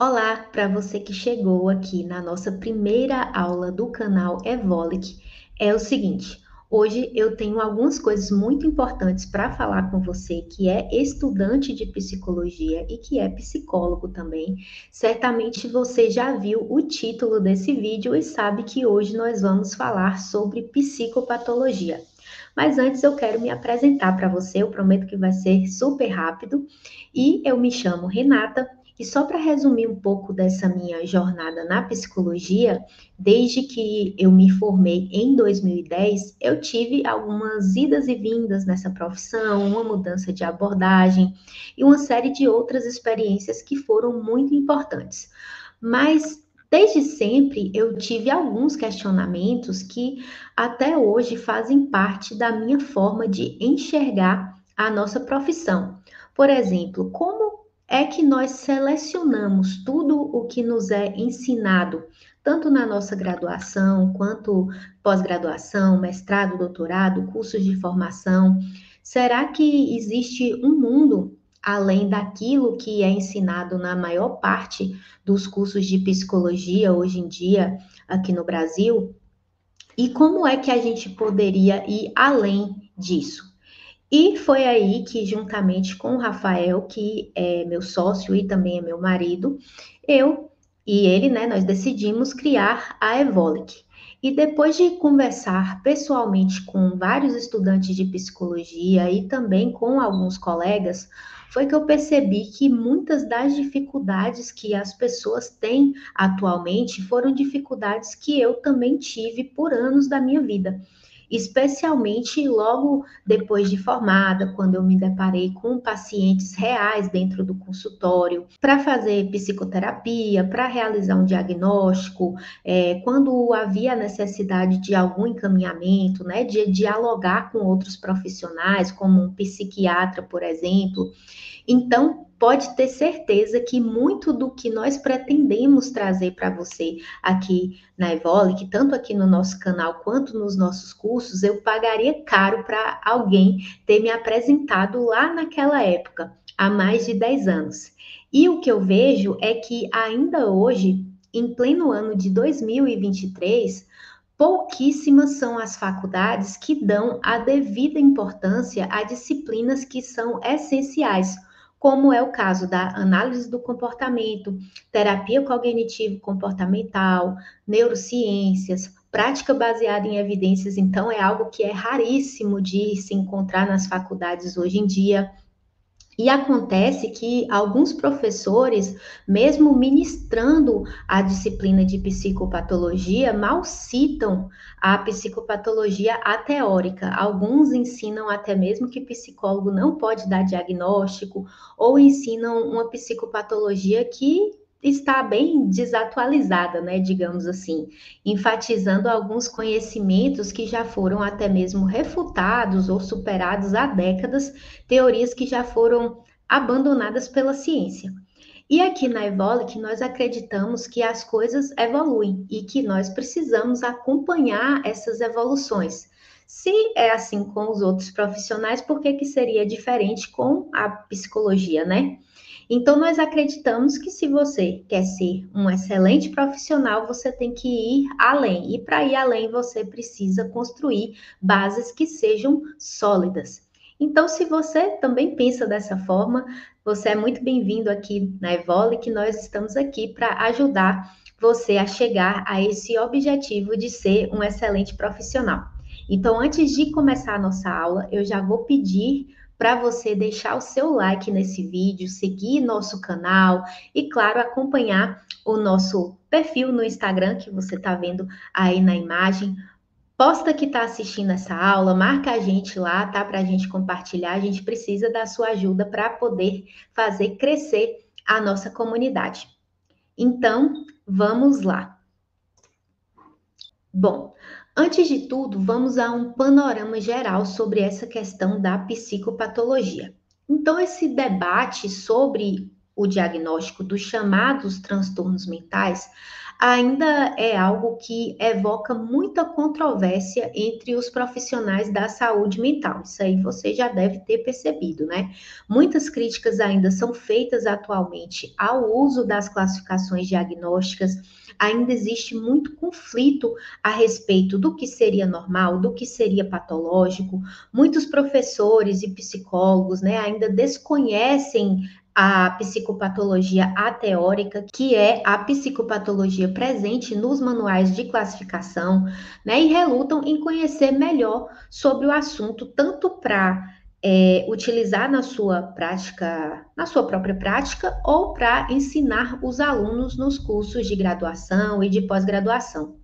Olá, para você que chegou aqui na nossa primeira aula do canal Evolic, é o seguinte, hoje eu tenho algumas coisas muito importantes para falar com você que é estudante de psicologia e que é psicólogo também. Certamente você já viu o título desse vídeo e sabe que hoje nós vamos falar sobre psicopatologia. Mas antes eu quero me apresentar para você, eu prometo que vai ser super rápido. E eu me chamo Renata. E só para resumir um pouco dessa minha jornada na psicologia, desde que eu me formei em 2010, eu tive algumas idas e vindas nessa profissão, uma mudança de abordagem e uma série de outras experiências que foram muito importantes. Mas desde sempre eu tive alguns questionamentos que até hoje fazem parte da minha forma de enxergar a nossa profissão. Por exemplo, como é que nós selecionamos tudo o que nos é ensinado, tanto na nossa graduação, quanto pós-graduação, mestrado, doutorado, cursos de formação? Será que existe um mundo além daquilo que é ensinado na maior parte dos cursos de psicologia hoje em dia aqui no Brasil? E como é que a gente poderia ir além disso? E foi aí que, juntamente com o Rafael, que é meu sócio e também é meu marido, eu e ele, né, nós decidimos criar a Evolic. E depois de conversar pessoalmente com vários estudantes de psicologia e também com alguns colegas, foi que eu percebi que muitas das dificuldades que as pessoas têm atualmente foram dificuldades que eu também tive por anos da minha vida, especialmente logo depois de formada, quando eu me deparei com pacientes reais dentro do consultório, para fazer psicoterapia, para realizar um diagnóstico, quando havia necessidade de algum encaminhamento, né, de dialogar com outros profissionais, como um psiquiatra, por exemplo. Então, pode ter certeza que muito do que nós pretendemos trazer para você aqui na Evolic, tanto aqui no nosso canal quanto nos nossos cursos, eu pagaria caro para alguém ter me apresentado lá naquela época, há mais de 10 anos. E o que eu vejo é que ainda hoje, em pleno ano de 2023, pouquíssimas são as faculdades que dão a devida importância a disciplinas que são essenciais, como é o caso da análise do comportamento, terapia cognitivo-comportamental, neurociências, prática baseada em evidências. Então, é algo que é raríssimo de se encontrar nas faculdades hoje em dia. E acontece que alguns professores, mesmo ministrando a disciplina de psicopatologia, mal citam a psicopatologia teórica. Alguns ensinam até mesmo que psicólogo não pode dar diagnóstico, ou ensinam uma psicopatologia que está bem desatualizada, né, digamos assim, enfatizando alguns conhecimentos que já foram até mesmo refutados ou superados há décadas, teorias que já foram abandonadas pela ciência. E aqui na Evolic, nós acreditamos que as coisas evoluem e que nós precisamos acompanhar essas evoluções. Se é assim com os outros profissionais, por que que seria diferente com a psicologia, né? Então, nós acreditamos que se você quer ser um excelente profissional, você tem que ir além. E para ir além, você precisa construir bases que sejam sólidas. Então, se você também pensa dessa forma, você é muito bem-vindo aqui na Evole, que nós estamos aqui para ajudar você a chegar a esse objetivo de ser um excelente profissional. Então, antes de começar a nossa aula, eu já vou pedir para você deixar o seu like nesse vídeo, seguir nosso canal e, claro, acompanhar o nosso perfil no Instagram, que você está vendo aí na imagem. Posta que está assistindo essa aula, marca a gente lá, tá? Para a gente compartilhar. A gente precisa da sua ajuda para poder fazer crescer a nossa comunidade. Então, vamos lá. Bom, antes de tudo, vamos a um panorama geral sobre essa questão da psicopatologia. Então, esse debate sobre o diagnóstico dos chamados transtornos mentais ainda é algo que evoca muita controvérsia entre os profissionais da saúde mental. Isso aí você já deve ter percebido, né? Muitas críticas ainda são feitas atualmente ao uso das classificações diagnósticas, ainda existe muito conflito a respeito do que seria normal, do que seria patológico. Muitos professores e psicólogos, né, ainda desconhecem a psicopatologia ateórica, que é a psicopatologia presente nos manuais de classificação, né, e relutam em conhecer melhor sobre o assunto, tanto para utilizar na sua prática, na sua própria prática, ou para ensinar os alunos nos cursos de graduação e de pós-graduação.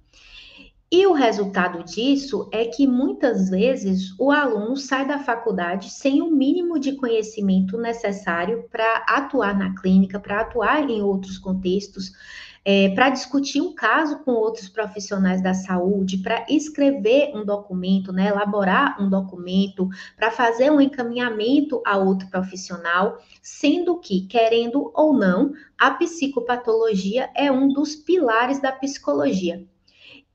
E o resultado disso é que muitas vezes o aluno sai da faculdade sem o mínimo de conhecimento necessário para atuar na clínica, para atuar em outros contextos, para discutir um caso com outros profissionais da saúde, para escrever um documento, né, elaborar um documento, para fazer um encaminhamento a outro profissional, sendo que, querendo ou não, a psicopatologia é um dos pilares da psicologia.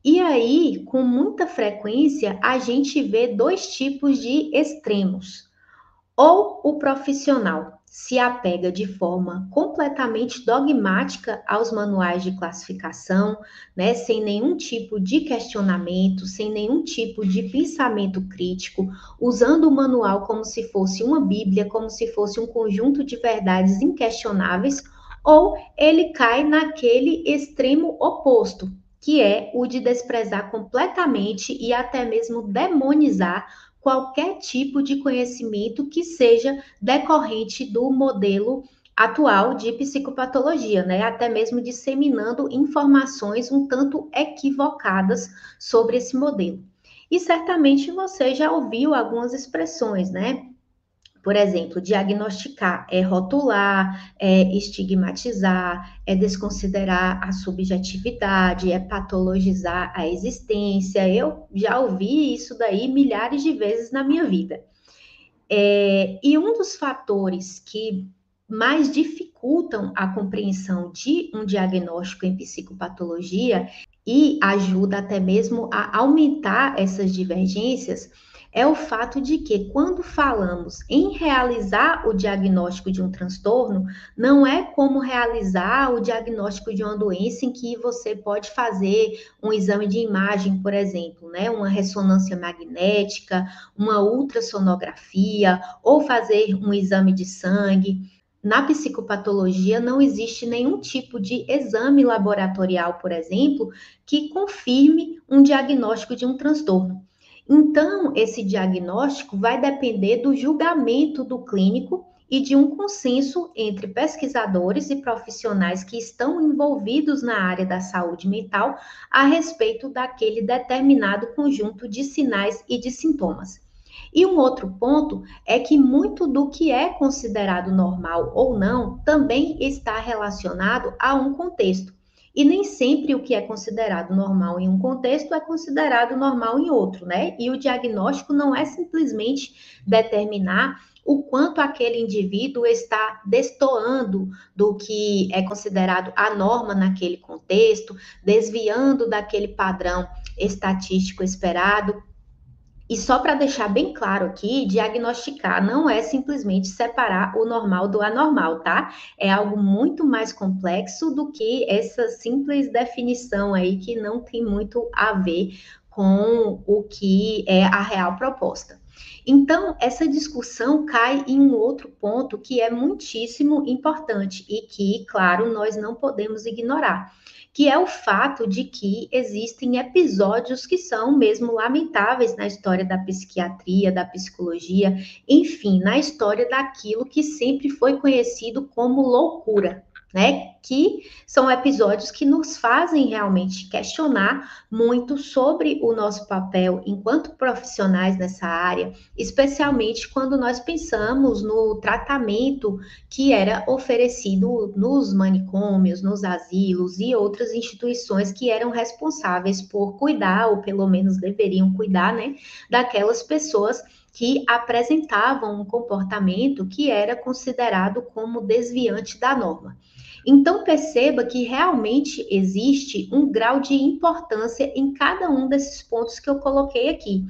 E aí, com muita frequência, a gente vê dois tipos de extremos. Ou o profissional se apega de forma completamente dogmática aos manuais de classificação, né, sem nenhum tipo de questionamento, sem nenhum tipo de pensamento crítico, usando o manual como se fosse uma bíblia, como se fosse um conjunto de verdades inquestionáveis, ou ele cai naquele extremo oposto, que é o de desprezar completamente e até mesmo demonizar qualquer tipo de conhecimento que seja decorrente do modelo atual de psicopatologia, né? Até mesmo disseminando informações um tanto equivocadas sobre esse modelo. E certamente você já ouviu algumas expressões, né? Por exemplo, diagnosticar é rotular, é estigmatizar, é desconsiderar a subjetividade, é patologizar a existência. Eu já ouvi isso daí milhares de vezes na minha vida. E um dos fatores que mais dificultam a compreensão de um diagnóstico em psicopatologia e ajuda até mesmo a aumentar essas divergências é o fato de que, quando falamos em realizar o diagnóstico de um transtorno, não é como realizar o diagnóstico de uma doença em que você pode fazer um exame de imagem, por exemplo, né? Uma ressonância magnética, uma ultrassonografia, ou fazer um exame de sangue. Na psicopatologia, não existe nenhum tipo de exame laboratorial, por exemplo, que confirme um diagnóstico de um transtorno. Então, esse diagnóstico vai depender do julgamento do clínico e de um consenso entre pesquisadores e profissionais que estão envolvidos na área da saúde mental a respeito daquele determinado conjunto de sinais e de sintomas. E um outro ponto é que muito do que é considerado normal ou não também está relacionado a um contexto. E nem sempre o que é considerado normal em um contexto é considerado normal em outro, né? E o diagnóstico não é simplesmente determinar o quanto aquele indivíduo está destoando do que é considerado a norma naquele contexto, desviando daquele padrão estatístico esperado. E só para deixar bem claro aqui, diagnosticar não é simplesmente separar o normal do anormal, tá? É algo muito mais complexo do que essa simples definição aí que não tem muito a ver com o que é a real proposta. Então, essa discussão cai em um outro ponto que é muitíssimo importante e que, claro, nós não podemos ignorar, que é o fato de que existem episódios que são mesmo lamentáveis na história da psiquiatria, da psicologia, enfim, na história daquilo que sempre foi conhecido como loucura. né? Que são episódios que nos fazem realmente questionar muito sobre o nosso papel enquanto profissionais nessa área, especialmente quando nós pensamos no tratamento que era oferecido nos manicômios, nos asilos e outras instituições que eram responsáveis por cuidar, ou pelo menos deveriam cuidar, né, daquelas pessoas que apresentavam um comportamento que era considerado como desviante da norma. Então, perceba que realmente existe um grau de importância em cada um desses pontos que eu coloquei aqui.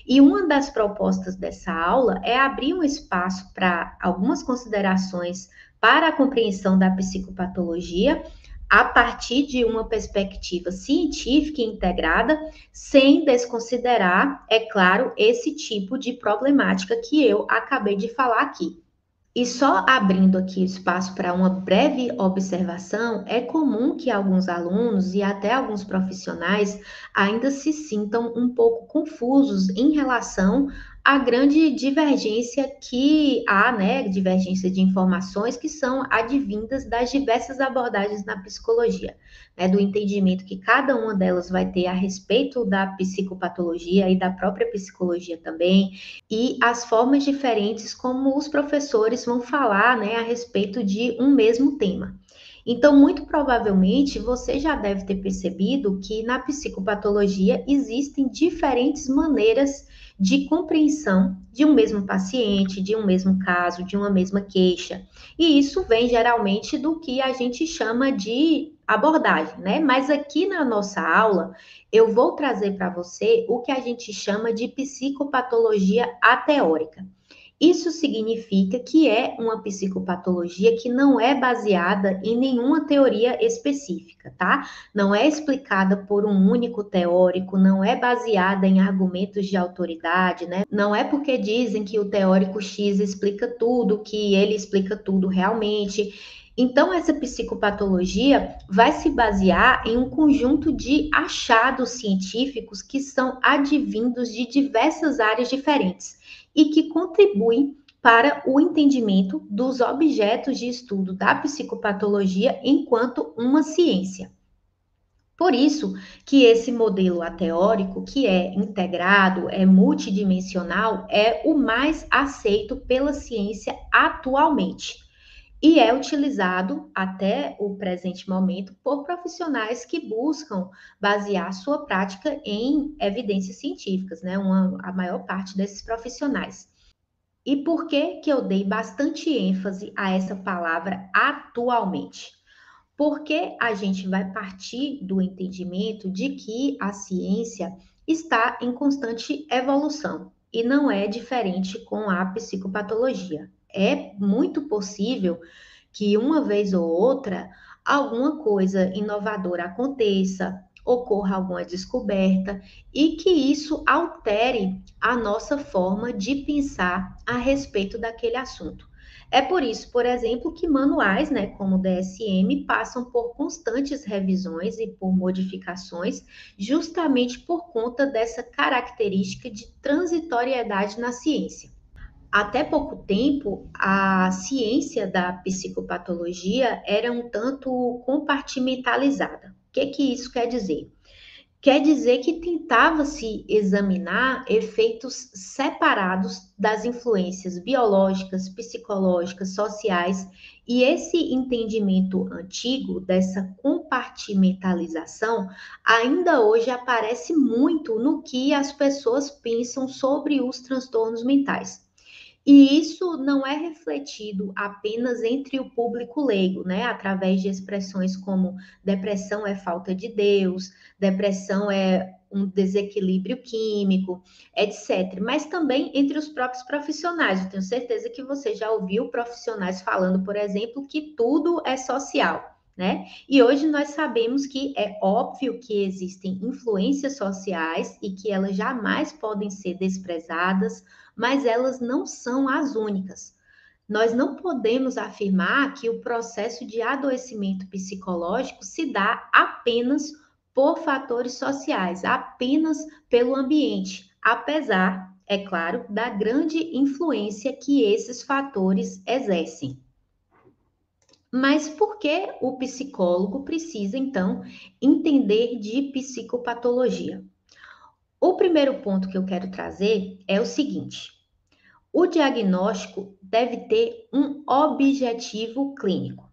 E uma das propostas dessa aula é abrir um espaço para algumas considerações para a compreensão da psicopatologia a partir de uma perspectiva científica e integrada, sem desconsiderar, é claro, esse tipo de problemática que eu acabei de falar aqui. E só abrindo aqui espaço para uma breve observação, é comum que alguns alunos e até alguns profissionais ainda se sintam um pouco confusos em relação à grande divergência que há, né? Divergência de informações que são advindas das diversas abordagens na psicologia, né? Do entendimento que cada uma delas vai ter a respeito da psicopatologia e da própria psicologia também e as formas diferentes como os professores vão falar, né, a respeito de um mesmo tema. Então, muito provavelmente, você já deve ter percebido que na psicopatologia existem diferentes maneiras de compreensão de um mesmo paciente, de um mesmo caso, de uma mesma queixa. E isso vem geralmente do que a gente chama de abordagem, né? Mas aqui na nossa aula, eu vou trazer para você o que a gente chama de psicopatologia ateórica. Isso significa que é uma psicopatologia que não é baseada em nenhuma teoria específica, tá? Não é explicada por um único teórico, não é baseada em argumentos de autoridade, né? Não é porque dizem que o teórico X explica tudo, que ele explica tudo realmente. Então, essa psicopatologia vai se basear em um conjunto de achados científicos que são advindos de diversas áreas diferentes e que contribuem para o entendimento dos objetos de estudo da psicopatologia enquanto uma ciência. Por isso que esse modelo ateórico, que é integrado, é multidimensional, é o mais aceito pela ciência atualmente e é utilizado até o presente momento por profissionais que buscam basear sua prática em evidências científicas, né? A maior parte desses profissionais. E por que que eu dei bastante ênfase a essa palavra atualmente? Porque a gente vai partir do entendimento de que a ciência está em constante evolução e não é diferente com a psicopatologia. É muito possível que uma vez ou outra alguma coisa inovadora aconteça, ocorra alguma descoberta e que isso altere a nossa forma de pensar a respeito daquele assunto. É por isso, por exemplo, que manuais, né, como o DSM, passam por constantes revisões e por modificações, justamente por conta dessa característica de transitoriedade na ciência. Até pouco tempo, a ciência da psicopatologia era um tanto compartimentalizada. O que isso quer dizer? Quer dizer que tentava-se examinar efeitos separados das influências biológicas, psicológicas, sociais, e esse entendimento antigo dessa compartimentalização ainda hoje aparece muito no que as pessoas pensam sobre os transtornos mentais. E isso não é refletido apenas entre o público leigo, né? Através de expressões como depressão é falta de Deus, depressão é um desequilíbrio químico, etc. Mas também entre os próprios profissionais. Eu tenho certeza que você já ouviu profissionais falando, por exemplo, que tudo é social. Né? E hoje nós sabemos que é óbvio que existem influências sociais e que elas jamais podem ser desprezadas, mas elas não são as únicas. Nós não podemos afirmar que o processo de adoecimento psicológico se dá apenas por fatores sociais, apenas pelo ambiente, apesar, é claro, da grande influência que esses fatores exercem. Mas por que o psicólogo precisa, então, entender de psicopatologia? O primeiro ponto que eu quero trazer é o seguinte: o diagnóstico deve ter um objetivo clínico.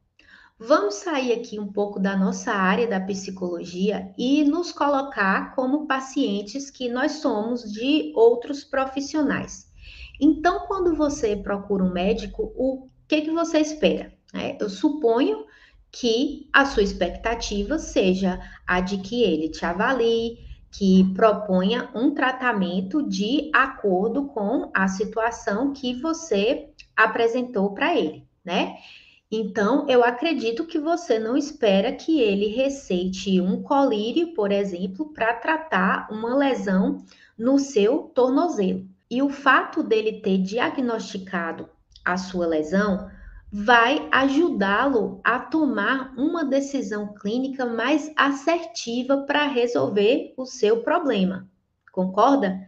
Vamos sair aqui um pouco da nossa área da psicologia e nos colocar como pacientes que nós somos de outros profissionais. Então, quando você procura um médico, o que você espera? Eu suponho que a sua expectativa seja a de que ele te avalie, que proponha um tratamento de acordo com a situação que você apresentou para ele, né? Então, eu acredito que você não espera que ele receite um colírio, por exemplo, para tratar uma lesão no seu tornozelo. E o fato dele ter diagnosticado a sua lesão vai ajudá-lo a tomar uma decisão clínica mais assertiva para resolver o seu problema. Concorda?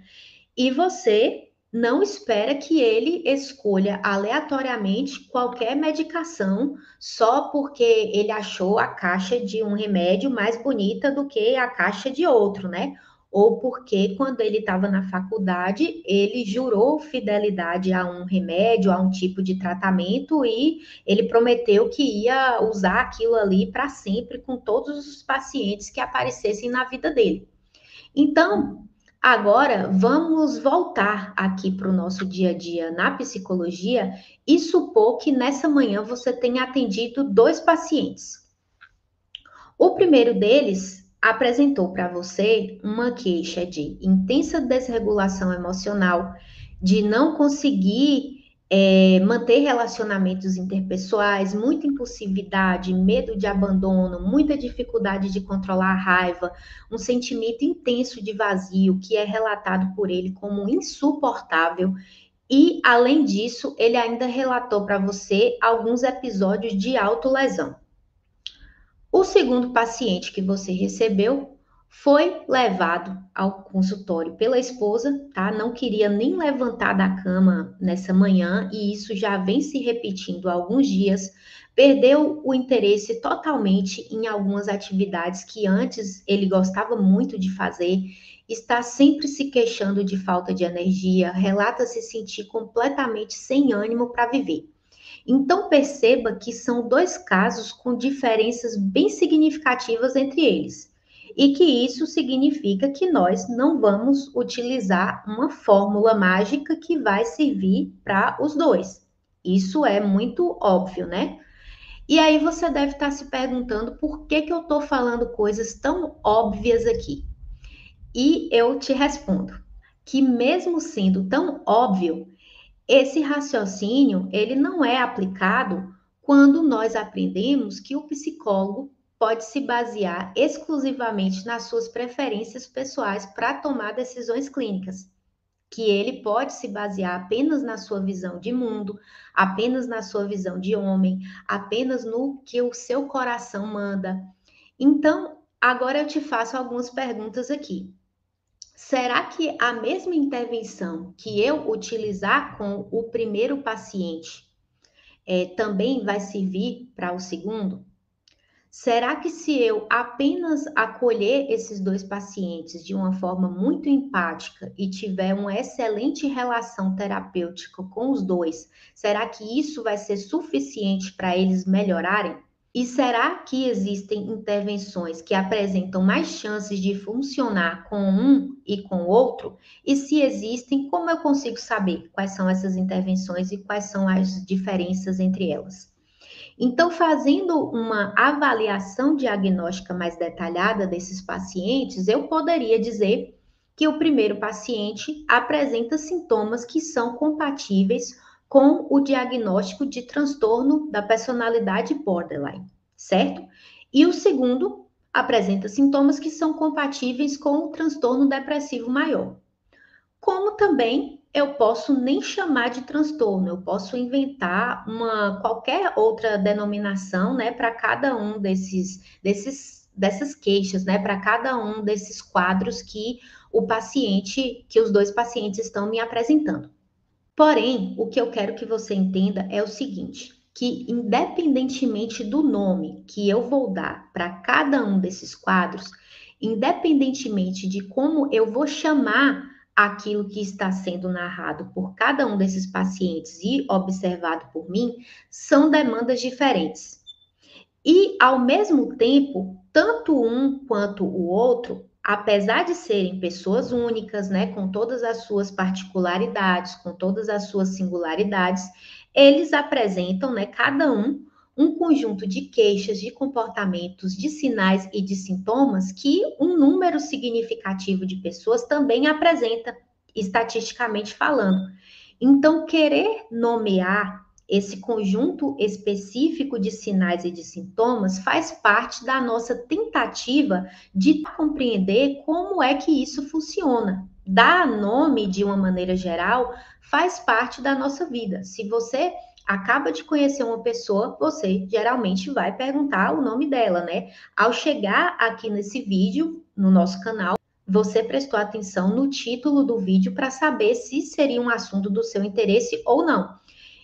E você não espera que ele escolha aleatoriamente qualquer medicação só porque ele achou a caixa de um remédio mais bonita do que a caixa de outro, né? Ou porque quando ele estava na faculdade, ele jurou fidelidade a um remédio, a um tipo de tratamento e ele prometeu que ia usar aquilo ali para sempre com todos os pacientes que aparecessem na vida dele. Então, agora vamos voltar aqui para o nosso dia a dia na psicologia e supor que nessa manhã você tenha atendido 2 pacientes. O primeiro deles apresentou para você uma queixa de intensa desregulação emocional, de não conseguir manter relacionamentos interpessoais, muita impulsividade, medo de abandono, muita dificuldade de controlar a raiva, um sentimento intenso de vazio que é relatado por ele como insuportável. E, além disso, ele ainda relatou para você alguns episódios de autolesão. O segundo paciente que você recebeu foi levado ao consultório pela esposa, tá? Não queria nem levantar da cama nessa manhã e isso já vem se repetindo há alguns dias. Perdeu o interesse totalmente em algumas atividades que antes ele gostava muito de fazer, está sempre se queixando de falta de energia, relata se sentir completamente sem ânimo para viver. Então, perceba que são 2 casos com diferenças bem significativas entre eles. E que isso significa que nós não vamos utilizar uma fórmula mágica que vai servir para os dois. Isso é muito óbvio, né? E aí você deve estar se perguntando por que eu estou falando coisas tão óbvias aqui. E eu te respondo que mesmo sendo tão óbvio, esse raciocínio, ele não é aplicado quando nós aprendemos que o psicólogo pode se basear exclusivamente nas suas preferências pessoais para tomar decisões clínicas, que ele pode se basear apenas na sua visão de mundo, apenas na sua visão de homem, apenas no que o seu coração manda. Então, agora eu te faço algumas perguntas aqui. Será que a mesma intervenção que eu utilizar com o primeiro paciente também vai servir para o segundo? Será que se eu apenas acolher esses 2 pacientes de uma forma muito empática e tiver uma excelente relação terapêutica com os dois, será que isso vai ser suficiente para eles melhorarem? E será que existem intervenções que apresentam mais chances de funcionar com um e com o outro? E se existem, como eu consigo saber quais são essas intervenções e quais são as diferenças entre elas? Então, fazendo uma avaliação diagnóstica mais detalhada desses pacientes, eu poderia dizer que o primeiro paciente apresenta sintomas que são compatíveis com o diagnóstico de transtorno da personalidade borderline, certo? E o segundo apresenta sintomas que são compatíveis com o transtorno depressivo maior. Como também eu posso nem chamar de transtorno, eu posso inventar qualquer outra denominação, né, para cada um dessas queixas, né, para cada um desses quadros que os 2 pacientes estão me apresentando. Porém, o que eu quero que você entenda é o seguinte, que, independentemente do nome que eu vou dar para cada um desses quadros, independentemente de como eu vou chamar aquilo que está sendo narrado por cada um desses pacientes e observado por mim, são demandas diferentes. E, ao mesmo tempo, tanto um quanto o outro, apesar de serem pessoas únicas, né, com todas as suas particularidades, com todas as suas singularidades, eles apresentam, né, cada um conjunto de queixas, de comportamentos, de sinais e de sintomas que um número significativo de pessoas também apresenta, estatisticamente falando. Então, querer nomear esse conjunto específico de sinais e de sintomas faz parte da nossa tentativa de compreender como é que isso funciona. Dar nome de uma maneira geral faz parte da nossa vida. Se você acaba de conhecer uma pessoa, você geralmente vai perguntar o nome dela, né? Ao chegar aqui nesse vídeo, no nosso canal, você prestou atenção no título do vídeo para saber se seria um assunto do seu interesse ou não.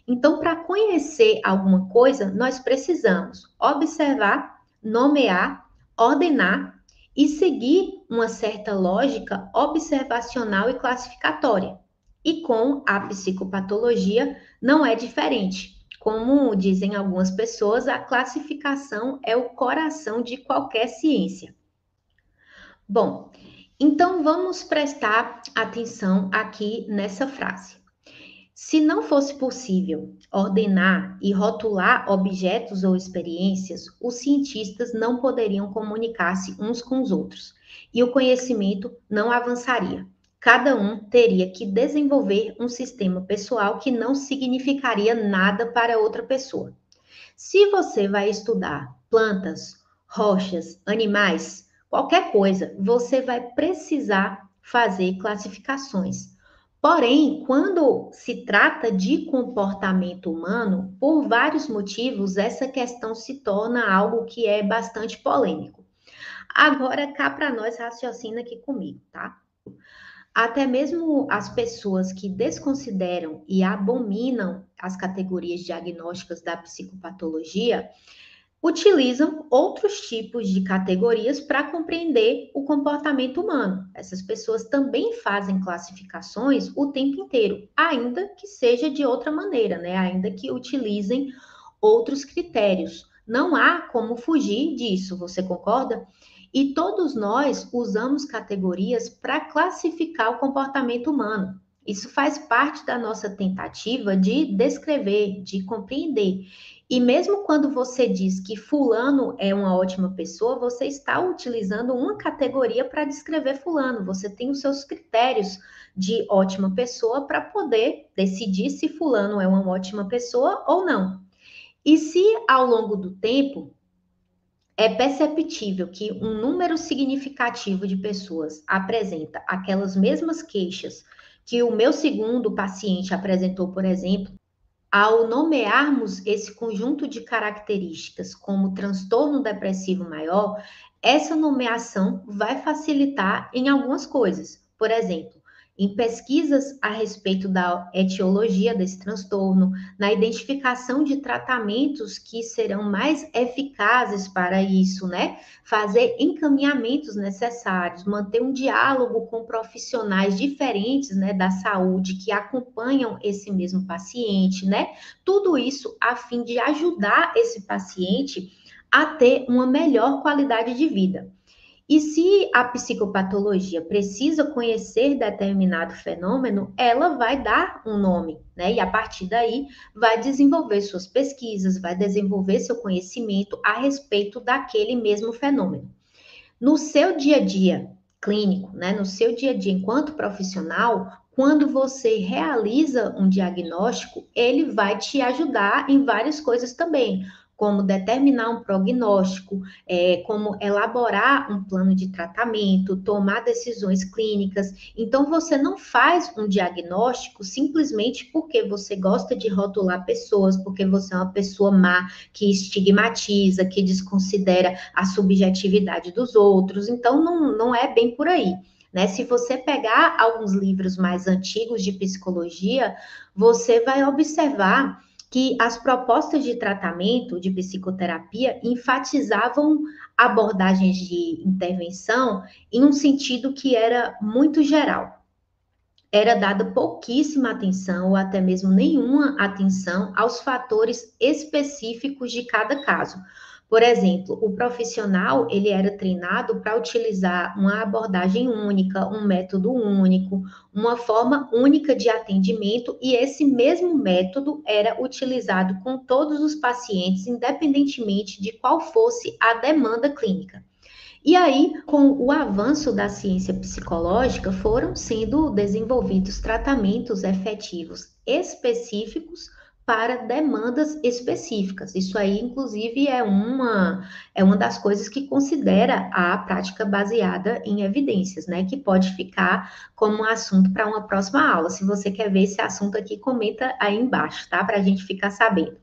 Então, para conhecer alguma coisa, nós precisamos observar, nomear, ordenar e seguir uma certa lógica observacional e classificatória. E com a psicopatologia não é diferente. Como dizem algumas pessoas, a classificação é o coração de qualquer ciência. Bom, então vamos prestar atenção aqui nessa frase. Se não fosse possível ordenar e rotular objetos ou experiências, os cientistas não poderiam comunicar-se uns com os outros e o conhecimento não avançaria. Cada um teria que desenvolver um sistema pessoal que não significaria nada para outra pessoa. Se você vai estudar plantas, rochas, animais, qualquer coisa, você vai precisar fazer classificações. Porém, quando se trata de comportamento humano, por vários motivos, essa questão se torna algo que é bastante polêmico. Agora, cá para nós, raciocina aqui comigo, tá? Até mesmo as pessoas que desconsideram e abominam as categorias diagnósticas da psicopatologia utilizam outros tipos de categorias para compreender o comportamento humano. Essas pessoas também fazem classificações o tempo inteiro, ainda que seja de outra maneira, né? Ainda que utilizem outros critérios. Não há como fugir disso, você concorda? E todos nós usamos categorias para classificar o comportamento humano. Isso faz parte da nossa tentativa de descrever, de compreender. E mesmo quando você diz que fulano é uma ótima pessoa, você está utilizando uma categoria para descrever fulano. Você tem os seus critérios de ótima pessoa para poder decidir se fulano é uma ótima pessoa ou não. E se ao longo do tempo é perceptível que um número significativo de pessoas apresenta aquelas mesmas queixas que o meu segundo paciente apresentou, por exemplo, ao nomearmos esse conjunto de características como transtorno depressivo maior, essa nomeação vai facilitar em algumas coisas. Por exemplo, em pesquisas a respeito da etiologia desse transtorno, na identificação de tratamentos que serão mais eficazes para isso, né? Fazer encaminhamentos necessários, manter um diálogo com profissionais diferentes, né, da saúde que acompanham esse mesmo paciente, né? Tudo isso a fim de ajudar esse paciente a ter uma melhor qualidade de vida. E se a psicopatologia precisa conhecer determinado fenômeno, ela vai dar um nome, né? E a partir daí vai desenvolver suas pesquisas, vai desenvolver seu conhecimento a respeito daquele mesmo fenômeno. No seu dia a dia clínico, né? No seu dia a dia enquanto profissional, quando você realiza um diagnóstico, ele vai te ajudar em várias coisas também, como determinar um prognóstico, como elaborar um plano de tratamento, tomar decisões clínicas. Então, você não faz um diagnóstico simplesmente porque você gosta de rotular pessoas, porque você é uma pessoa má, que estigmatiza, que desconsidera a subjetividade dos outros. Então, não é bem por aí. Né? Se você pegar alguns livros mais antigos de psicologia, você vai observar que as propostas de tratamento de psicoterapia enfatizavam abordagens de intervenção em um sentido que era muito geral. Era dada pouquíssima atenção ou até mesmo nenhuma atenção aos fatores específicos de cada caso. Por exemplo, o profissional, ele era treinado para utilizar uma abordagem única, um método único, uma forma única de atendimento, e esse mesmo método era utilizado com todos os pacientes, independentemente de qual fosse a demanda clínica. E aí, com o avanço da ciência psicológica, foram sendo desenvolvidos tratamentos efetivos específicos para demandas específicas. Isso aí, inclusive, é uma das coisas que considera a prática baseada em evidências, né? Que pode ficar como um assunto para uma próxima aula. Se você quer ver esse assunto aqui, comenta aí embaixo, tá? Para a gente ficar sabendo.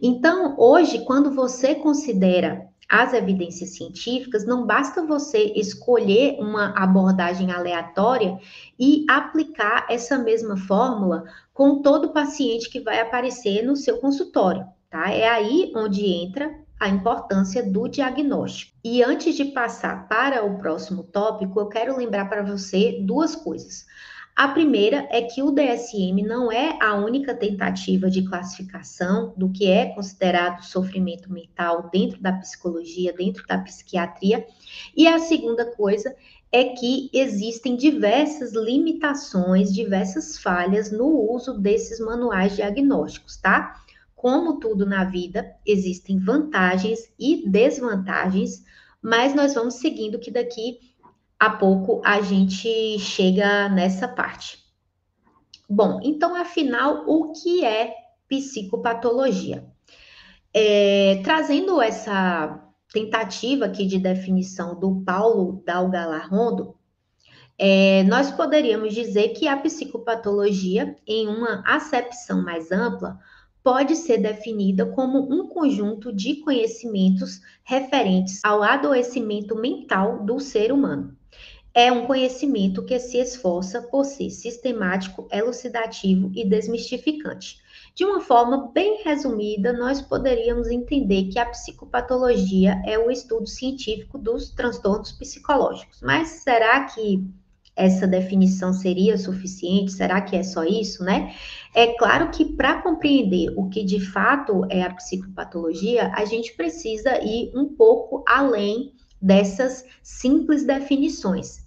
Então, hoje, quando você considera as evidências científicas, não basta você escolher uma abordagem aleatória e aplicar essa mesma fórmula com todo paciente que vai aparecer no seu consultório, tá? É aí onde entra a importância do diagnóstico. E antes de passar para o próximo tópico, eu quero lembrar para você duas coisas. A primeira é que o DSM não é a única tentativa de classificação do que é considerado sofrimento mental dentro da psicologia, dentro da psiquiatria. E a segunda coisa é que existem diversas limitações, diversas falhas no uso desses manuais diagnósticos, tá? Como tudo na vida, existem vantagens e desvantagens, mas nós vamos seguindo que daqui a pouco a gente chega nessa parte. Bom, então, afinal, o que é psicopatologia? Trazendo essa tentativa aqui de definição do Paulo Dalgalarrondo, nós poderíamos dizer que a psicopatologia, em uma acepção mais ampla, pode ser definida como um conjunto de conhecimentos referentes ao adoecimento mental do ser humano. É um conhecimento que se esforça por ser sistemático, elucidativo e desmistificante. De uma forma bem resumida, nós poderíamos entender que a psicopatologia é o estudo científico dos transtornos psicológicos. Mas será que essa definição seria suficiente? Será que é só isso, né? É claro que para compreender o que de fato é a psicopatologia, a gente precisa ir um pouco além dessas simples definições.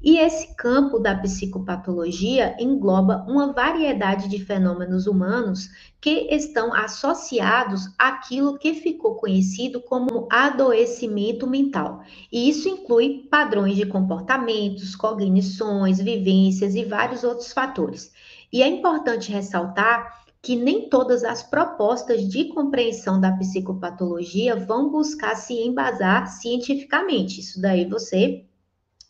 E esse campo da psicopatologia engloba uma variedade de fenômenos humanos que estão associados àquilo que ficou conhecido como adoecimento mental. E isso inclui padrões de comportamentos, cognições, vivências e vários outros fatores. E é importante ressaltar que nem todas as propostas de compreensão da psicopatologia vão buscar se embasar cientificamente. Isso daí você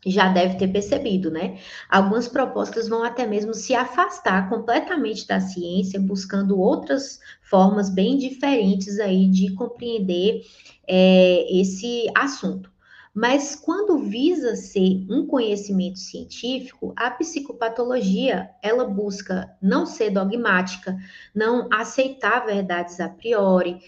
já deve ter percebido, né? Algumas propostas vão até mesmo se afastar completamente da ciência, buscando outras formas bem diferentes aí de compreender esse assunto. Mas quando visa ser um conhecimento científico, a psicopatologia, ela busca não ser dogmática, não aceitar verdades a priori,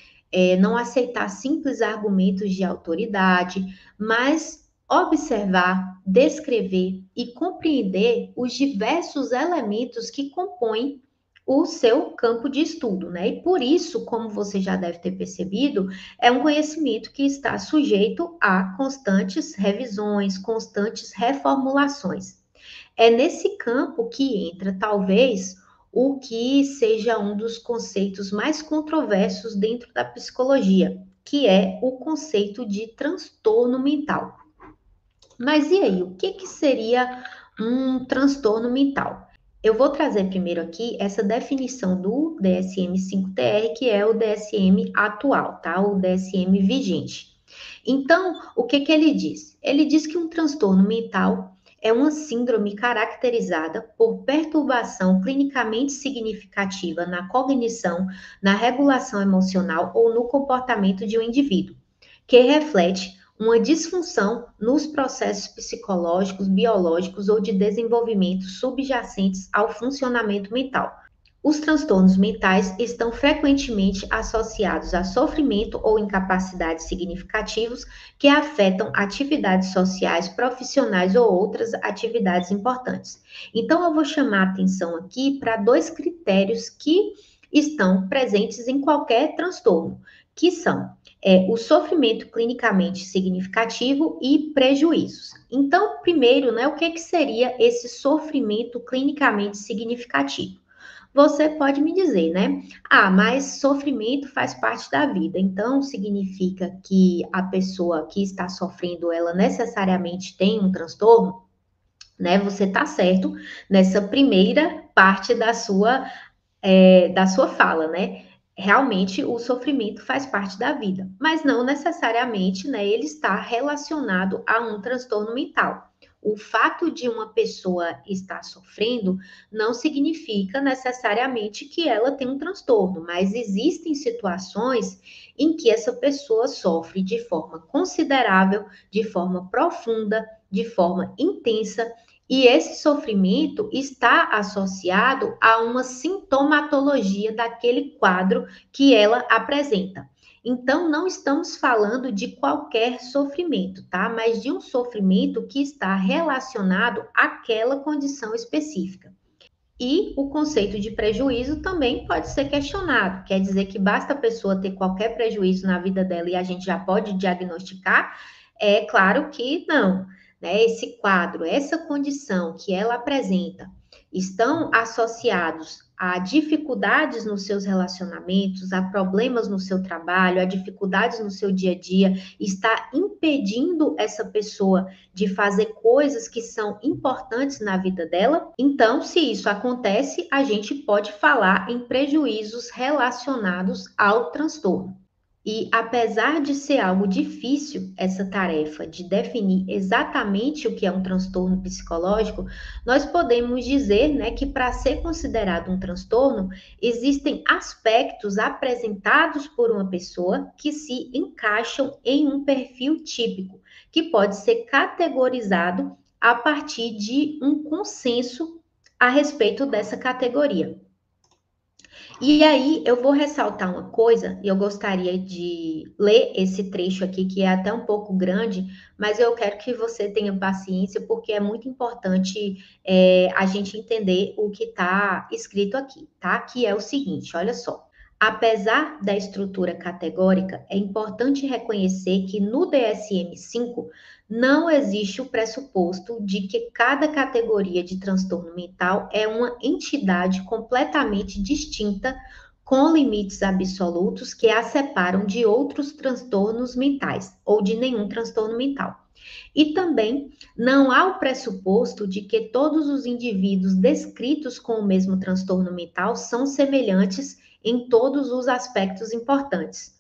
não aceitar simples argumentos de autoridade, mas observar, descrever e compreender os diversos elementos que compõem o seu campo de estudo, né? E por isso, como você já deve ter percebido, é um conhecimento que está sujeito a constantes revisões, constantes reformulações. É nesse campo que entra, talvez, o que seja um dos conceitos mais controversos dentro da psicologia, que é o conceito de transtorno mental. Mas e aí, o que seria um transtorno mental? Eu vou trazer primeiro aqui essa definição do DSM-5-TR, que é o DSM atual, tá? O DSM vigente. Então, o que ele diz? Ele diz que um transtorno mental é uma síndrome caracterizada por perturbação clinicamente significativa na cognição, na regulação emocional ou no comportamento de um indivíduo, que reflete uma disfunção nos processos psicológicos, biológicos ou de desenvolvimento subjacentes ao funcionamento mental. Os transtornos mentais estão frequentemente associados a sofrimento ou incapacidades significativos que afetam atividades sociais, profissionais ou outras atividades importantes. Então, eu vou chamar a atenção aqui para dois critérios que estão presentes em qualquer transtorno, que são o sofrimento clinicamente significativo e prejuízos. Então, primeiro, né, o que seria esse sofrimento clinicamente significativo? Você pode me dizer, né? Ah, mas sofrimento faz parte da vida, então significa que a pessoa que está sofrendo, ela necessariamente tem um transtorno, né? Você está certo nessa primeira parte da sua fala, né? Realmente o sofrimento faz parte da vida, mas não necessariamente, né, ele está relacionado a um transtorno mental. O fato de uma pessoa estar sofrendo não significa necessariamente que ela tem um transtorno, mas existem situações em que essa pessoa sofre de forma considerável, de forma profunda, de forma intensa, e esse sofrimento está associado a uma sintomatologia daquele quadro que ela apresenta. Então, não estamos falando de qualquer sofrimento, tá? Mas de um sofrimento que está relacionado àquela condição específica. E o conceito de prejuízo também pode ser questionado. Quer dizer que basta a pessoa ter qualquer prejuízo na vida dela e a gente já pode diagnosticar? É claro que não, né? Esse quadro, essa condição que ela apresenta, estão associados a dificuldades nos seus relacionamentos, a problemas no seu trabalho, a dificuldades no seu dia a dia, está impedindo essa pessoa de fazer coisas que são importantes na vida dela. Então, se isso acontece, a gente pode falar em prejuízos relacionados ao transtorno. E apesar de ser algo difícil, essa tarefa de definir exatamente o que é um transtorno psicológico, nós podemos dizer, né, que para ser considerado um transtorno, existem aspectos apresentados por uma pessoa que se encaixam em um perfil típico, que pode ser categorizado a partir de um consenso a respeito dessa categoria. E aí eu vou ressaltar uma coisa, e eu gostaria de ler esse trecho aqui, que é até um pouco grande, mas eu quero que você tenha paciência, porque é muito importante a gente entender o que está escrito aqui, tá? Que é o seguinte, olha só. Apesar da estrutura categórica, é importante reconhecer que no DSM-5 não existe o pressuposto de que cada categoria de transtorno mental é uma entidade completamente distinta, com limites absolutos que a separam de outros transtornos mentais ou de nenhum transtorno mental. E também não há o pressuposto de que todos os indivíduos descritos com o mesmo transtorno mental são semelhantes em todos os aspectos importantes.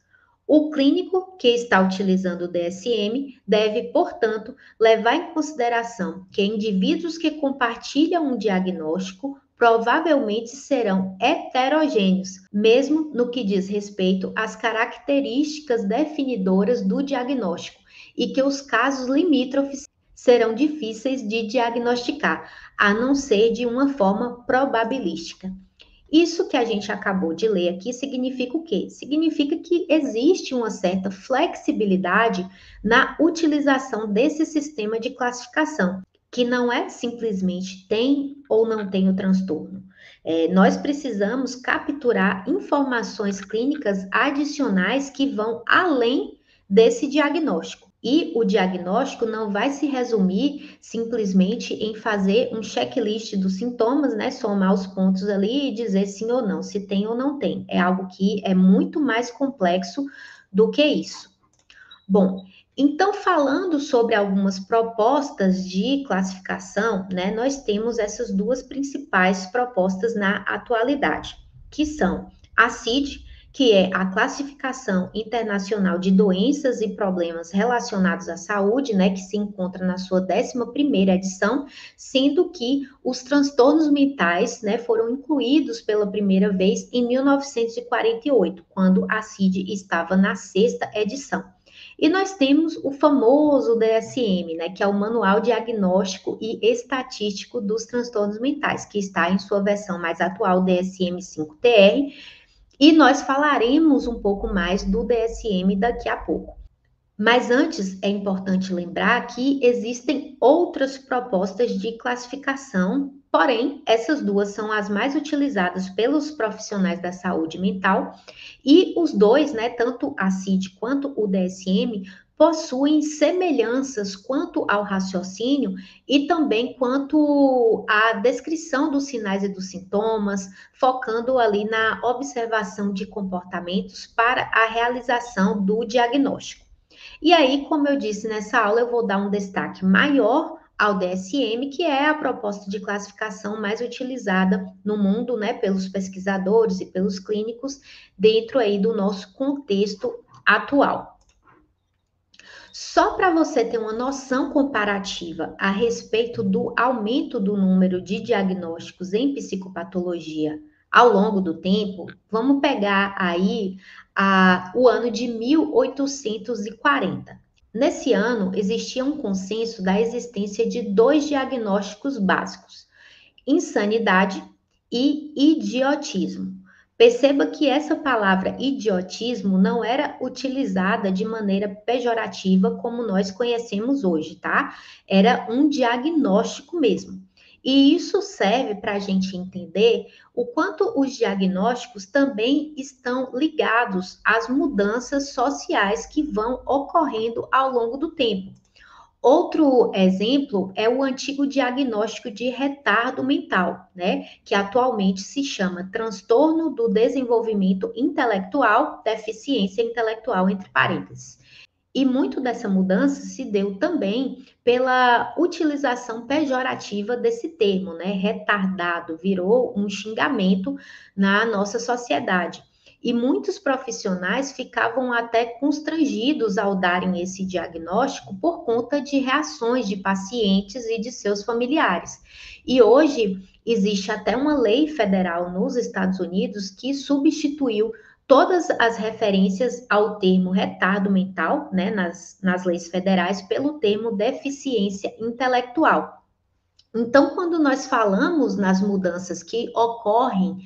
O clínico que está utilizando o DSM deve, portanto, levar em consideração que indivíduos que compartilham um diagnóstico provavelmente serão heterogêneos, mesmo no que diz respeito às características definidoras do diagnóstico, e que os casos limítrofes serão difíceis de diagnosticar, a não ser de uma forma probabilística. Isso que a gente acabou de ler aqui significa o quê? Significa que existe uma certa flexibilidade na utilização desse sistema de classificação, que não é simplesmente tem ou não tem o transtorno. Nós precisamos capturar informações clínicas adicionais que vão além desse diagnóstico. E o diagnóstico não vai se resumir simplesmente em fazer um checklist dos sintomas, né? Somar os pontos ali e dizer sim ou não, se tem ou não tem. É algo que é muito mais complexo do que isso. Bom, então falando sobre algumas propostas de classificação, né? Nós temos essas duas principais propostas na atualidade, que são a CID, que é a Classificação Internacional de Doenças e Problemas Relacionados à Saúde, né, que se encontra na sua 11ª edição, sendo que os transtornos mentais, né, foram incluídos pela primeira vez em 1948, quando a CID estava na 6ª edição. E nós temos o famoso DSM, né, que é o Manual Diagnóstico e Estatístico dos Transtornos Mentais, que está em sua versão mais atual, DSM-5-TR, e nós falaremos um pouco mais do DSM daqui a pouco. Mas antes é importante lembrar que existem outras propostas de classificação, porém, essas duas são as mais utilizadas pelos profissionais da saúde mental, e os dois, né, tanto a CID quanto o DSM, possuem semelhanças quanto ao raciocínio e também quanto à descrição dos sinais e dos sintomas, focando ali na observação de comportamentos para a realização do diagnóstico. E aí, como eu disse nessa aula, eu vou dar um destaque maior ao DSM, que é a proposta de classificação mais utilizada no mundo, né, pelos pesquisadores e pelos clínicos, dentro aí do nosso contexto atual. Só para você ter uma noção comparativa a respeito do aumento do número de diagnósticos em psicopatologia ao longo do tempo, vamos pegar aí o ano de 1840. Nesse ano, existia um consenso da existência de dois diagnósticos básicos: insanidade e idiotismo. Perceba que essa palavra idiotismo não era utilizada de maneira pejorativa como nós conhecemos hoje, tá? Era um diagnóstico mesmo. E isso serve para a gente entender o quanto os diagnósticos também estão ligados às mudanças sociais que vão ocorrendo ao longo do tempo. Outro exemplo é o antigo diagnóstico de retardo mental, né? Que atualmente se chama transtorno do desenvolvimento intelectual, deficiência intelectual, entre parênteses. E muito dessa mudança se deu também pela utilização pejorativa desse termo, né? Retardado virou um xingamento na nossa sociedade. E muitos profissionais ficavam até constrangidos ao darem esse diagnóstico por conta de reações de pacientes e de seus familiares. E hoje existe até uma lei federal nos Estados Unidos que substituiu todas as referências ao termo retardo mental, né, nas leis federais, pelo termo deficiência intelectual. Então, quando nós falamos nas mudanças que ocorrem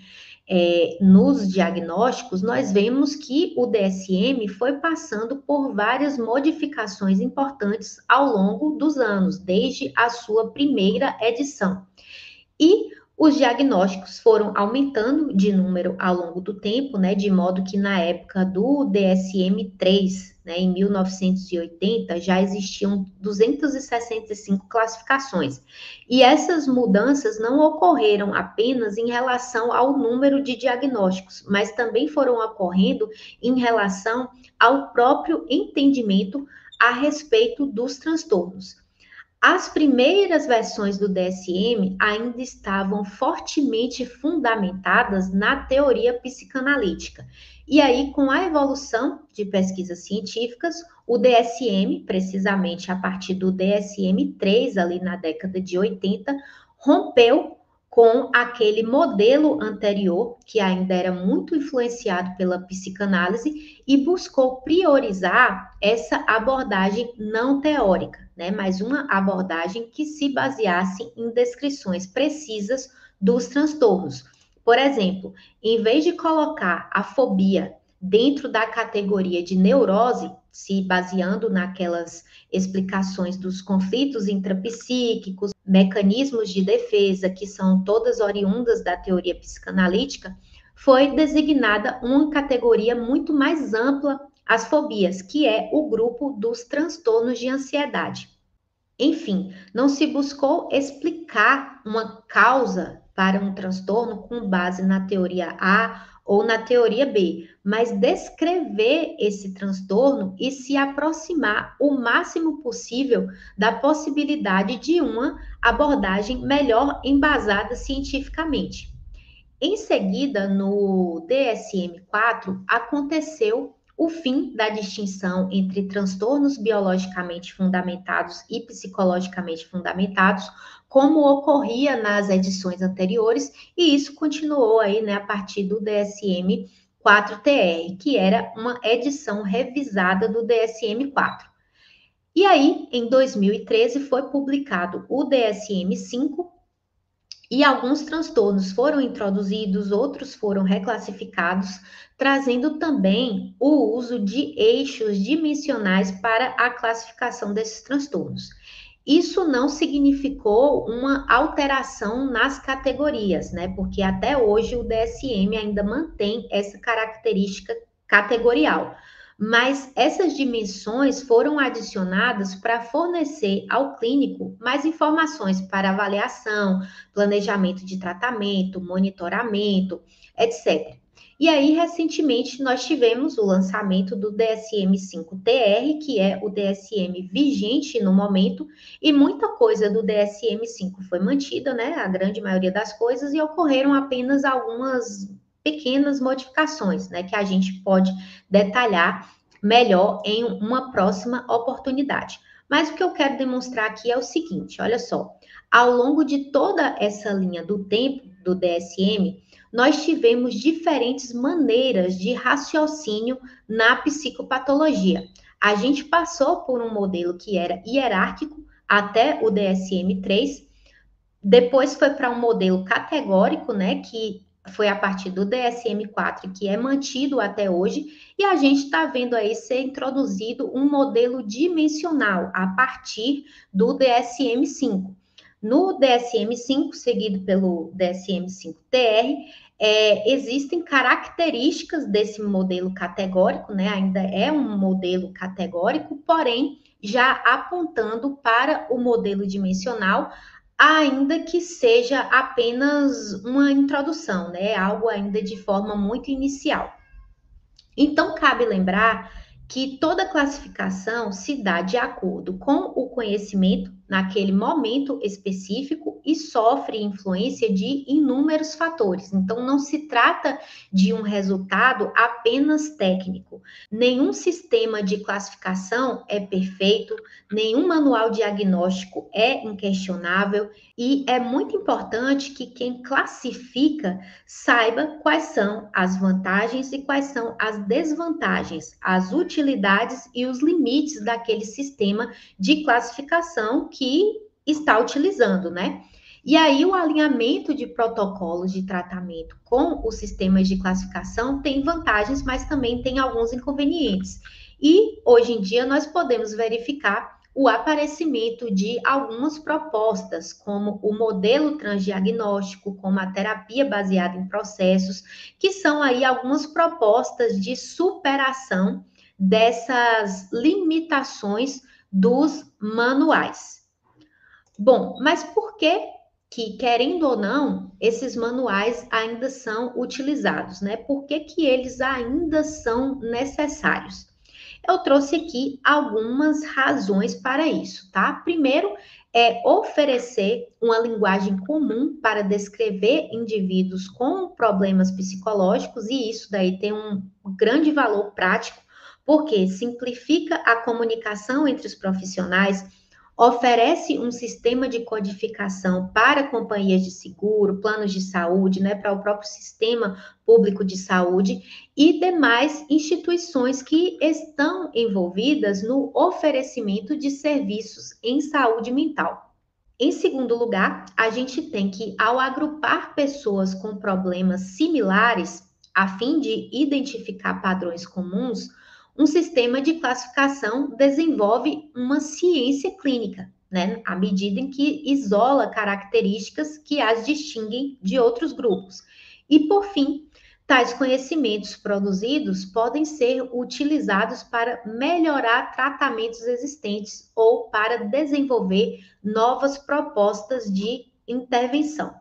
nos diagnósticos, nós vemos que o DSM foi passando por várias modificações importantes ao longo dos anos, desde a sua primeira edição. E os diagnósticos foram aumentando de número ao longo do tempo, né, de modo que na época do DSM-3, né, em 1980, já existiam 265 classificações. E essas mudanças não ocorreram apenas em relação ao número de diagnósticos, mas também foram ocorrendo em relação ao próprio entendimento a respeito dos transtornos. As primeiras versões do DSM ainda estavam fortemente fundamentadas na teoria psicanalítica. E aí, com a evolução de pesquisas científicas, o DSM, precisamente a partir do DSM-3, ali na década de 80, rompeu com aquele modelo anterior, que ainda era muito influenciado pela psicanálise, e buscou priorizar essa abordagem não teórica, né? Mas uma abordagem que se baseasse em descrições precisas dos transtornos. Por exemplo, em vez de colocar a fobia dentro da categoria de neurose, se baseando naquelas explicações dos conflitos intrapsíquicos, mecanismos de defesa, que são todas oriundas da teoria psicanalítica, foi designada uma categoria muito mais ampla às fobias, que é o grupo dos transtornos de ansiedade. Enfim, não se buscou explicar uma causa para um transtorno com base na teoria A ou na teoria B, mas descrever esse transtorno e se aproximar o máximo possível da possibilidade de uma abordagem melhor embasada cientificamente. Em seguida, no DSM-4, aconteceu o fim da distinção entre transtornos biologicamente fundamentados e psicologicamente fundamentados, como ocorria nas edições anteriores, e isso continuou aí, né, a partir do DSM 4TR, que era uma edição revisada do DSM-4. E aí, em 2013, foi publicado o DSM-5 e alguns transtornos foram introduzidos, outros foram reclassificados, trazendo também o uso de eixos dimensionais para a classificação desses transtornos. Isso não significou uma alteração nas categorias, né? Porque até hoje o DSM ainda mantém essa característica categorial. Mas essas dimensões foram adicionadas para fornecer ao clínico mais informações para avaliação, planejamento de tratamento, monitoramento, etc. E aí, recentemente, nós tivemos o lançamento do DSM-5-TR, que é o DSM vigente no momento, e muita coisa do DSM-5 foi mantida, né? A grande maioria das coisas, e ocorreram apenas algumas pequenas modificações, né? Que a gente pode detalhar melhor em uma próxima oportunidade. Mas o que eu quero demonstrar aqui é o seguinte: olha só, ao longo de toda essa linha do tempo do DSM, nós tivemos diferentes maneiras de raciocínio na psicopatologia. A gente passou por um modelo que era hierárquico até o DSM-3, depois foi para um modelo categórico, né, que foi a partir do DSM-4, que é mantido até hoje, e a gente está vendo aí ser introduzido um modelo dimensional a partir do DSM-5. No DSM-5, seguido pelo DSM-5-TR, existem características desse modelo categórico, né? Ainda é um modelo categórico, porém já apontando para o modelo dimensional, ainda que seja apenas uma introdução, né? Algo ainda de forma muito inicial. Então, cabe lembrar que toda classificação se dá de acordo com o conhecimento naquele momento específico e sofre influência de inúmeros fatores. Então, não se trata de um resultado apenas técnico. Nenhum sistema de classificação é perfeito, nenhum manual diagnóstico é inquestionável e é muito importante que quem classifica saiba quais são as vantagens e quais são as desvantagens, as utilidades e os limites daquele sistema de classificação que está utilizando, né? E aí, o alinhamento de protocolos de tratamento com os sistemas de classificação tem vantagens, mas também tem alguns inconvenientes. E hoje em dia nós podemos verificar o aparecimento de algumas propostas, como o modelo transdiagnóstico, como a terapia baseada em processos, que são aí algumas propostas de superação dessas limitações dos manuais. Bom, mas por que, querendo ou não, esses manuais ainda são utilizados, né? Por que eles ainda são necessários? Eu trouxe aqui algumas razões para isso, tá? Primeiro, é oferecer uma linguagem comum para descrever indivíduos com problemas psicológicos, e isso daí tem um grande valor prático, porque simplifica a comunicação entre os profissionais, oferece um sistema de codificação para companhias de seguro, planos de saúde, né, para o próprio sistema público de saúde e demais instituições que estão envolvidas no oferecimento de serviços em saúde mental. Em segundo lugar, a gente tem que, ao agrupar pessoas com problemas similares, a fim de identificar padrões comuns, um sistema de classificação desenvolve uma ciência clínica, né? À medida em que isola características que as distinguem de outros grupos. E, por fim, tais conhecimentos produzidos podem ser utilizados para melhorar tratamentos existentes ou para desenvolver novas propostas de intervenção.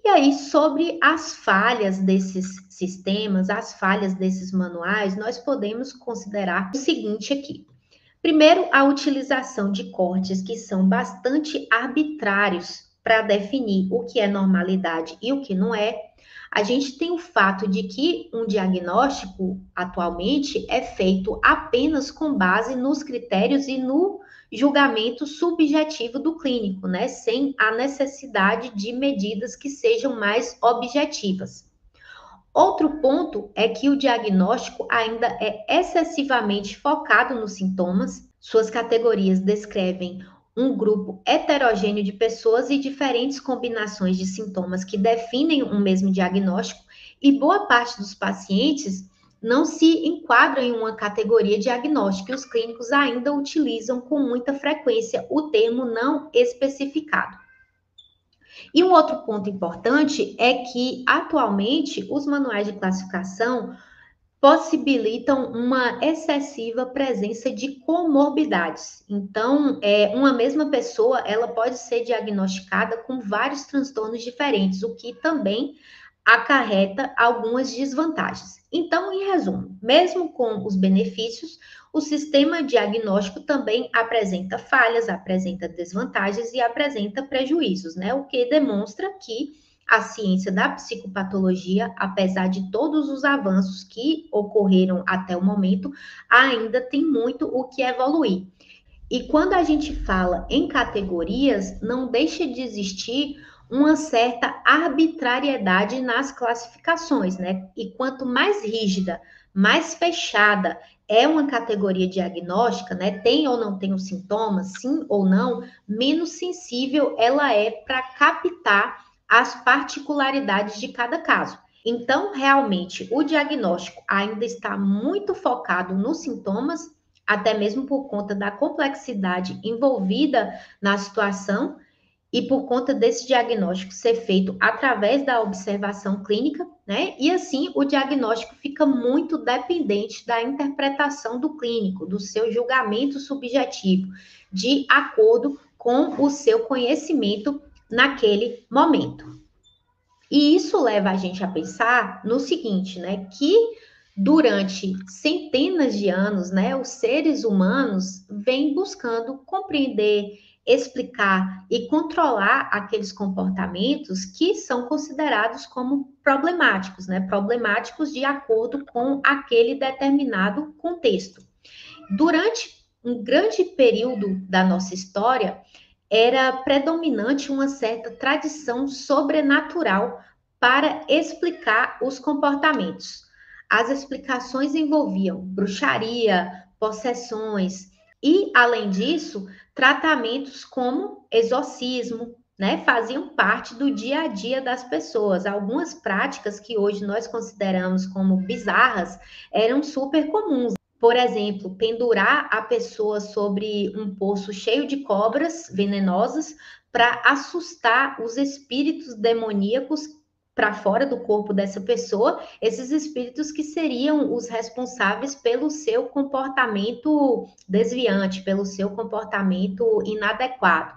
E aí, sobre as falhas desses sistemas, as falhas desses manuais, nós podemos considerar o seguinte aqui. Primeiro, a utilização de cortes que são bastante arbitrários para definir o que é normalidade e o que não é. A gente tem o fato de que um diagnóstico atualmente é feito apenas com base nos critérios e no julgamento subjetivo do clínico, né? Sem a necessidade de medidas que sejam mais objetivas. Outro ponto é que o diagnóstico ainda é excessivamente focado nos sintomas. Suas categorias descrevem um grupo heterogêneo de pessoas e diferentes combinações de sintomas que definem um mesmo diagnóstico, e boa parte dos pacientes não se enquadram em uma categoria diagnóstica e os clínicos ainda utilizam com muita frequência o termo não especificado. E um outro ponto importante é que, atualmente, os manuais de classificação possibilitam uma excessiva presença de comorbidades. Então, uma mesma pessoa, ela pode ser diagnosticada com vários transtornos diferentes, o que também acarreta algumas desvantagens. Então, em resumo, mesmo com os benefícios, o sistema diagnóstico também apresenta falhas, apresenta desvantagens e apresenta prejuízos, né? O que demonstra que a ciência da psicopatologia, apesar de todos os avanços que ocorreram até o momento, ainda tem muito o que evoluir. E quando a gente fala em categorias, não deixa de existir uma certa arbitrariedade nas classificações, né? E quanto mais rígida, mais fechada é uma categoria diagnóstica, né? Tem ou não tem os sintomas, sim ou não, menos sensível ela é para captar as particularidades de cada caso. Então, realmente, o diagnóstico ainda está muito focado nos sintomas, até mesmo por conta da complexidade envolvida na situação e por conta desse diagnóstico ser feito através da observação clínica, né? E assim o diagnóstico fica muito dependente da interpretação do clínico, do seu julgamento subjetivo, de acordo com o seu conhecimento naquele momento. E isso leva a gente a pensar no seguinte, né? Que durante centenas de anos, né, os seres humanos vêm buscando compreender, explicar e controlar aqueles comportamentos que são considerados como problemáticos, né? Problemáticos de acordo com aquele determinado contexto. Durante um grande período da nossa história, era predominante uma certa tradição sobrenatural para explicar os comportamentos. As explicações envolviam bruxaria, possessões e, além disso, tratamentos como exorcismo, né, faziam parte do dia a dia das pessoas. Algumas práticas que hoje nós consideramos como bizarras eram super comuns. Por exemplo, pendurar a pessoa sobre um poço cheio de cobras venenosas para assustar os espíritos demoníacos para fora do corpo dessa pessoa, esses espíritos que seriam os responsáveis pelo seu comportamento desviante, pelo seu comportamento inadequado.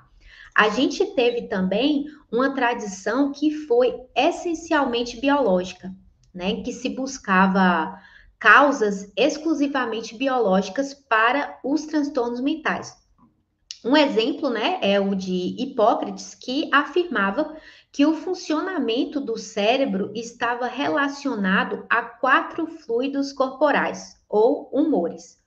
A gente teve também uma tradição que foi essencialmente biológica, né, que se buscava causas exclusivamente biológicas para os transtornos mentais. Um exemplo, né, é o de Hipócrates, que afirmava que o funcionamento do cérebro estava relacionado a 4 fluidos corporais, ou humores.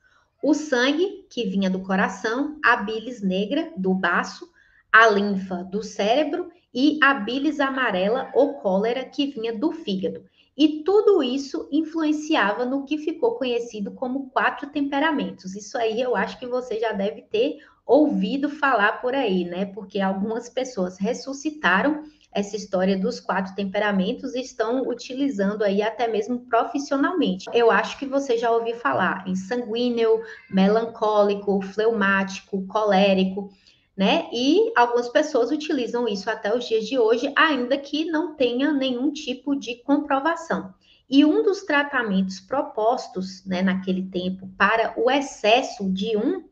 O sangue, que vinha do coração, a bilis negra, do baço, a linfa, do cérebro, e a bilis amarela, ou cólera, que vinha do fígado. E tudo isso influenciava no que ficou conhecido como 4 temperamentos. Isso aí eu acho que você já deve ter ouvido falar por aí, né? Porque algumas pessoas ressuscitaram essa história dos 4 temperamentos e estão utilizando aí até mesmo profissionalmente. Eu acho que você já ouviu falar em sanguíneo, melancólico, fleumático, colérico, né? E algumas pessoas utilizam isso até os dias de hoje, ainda que não tenha nenhum tipo de comprovação. E um dos tratamentos propostos, né, naquele tempo para o excesso de um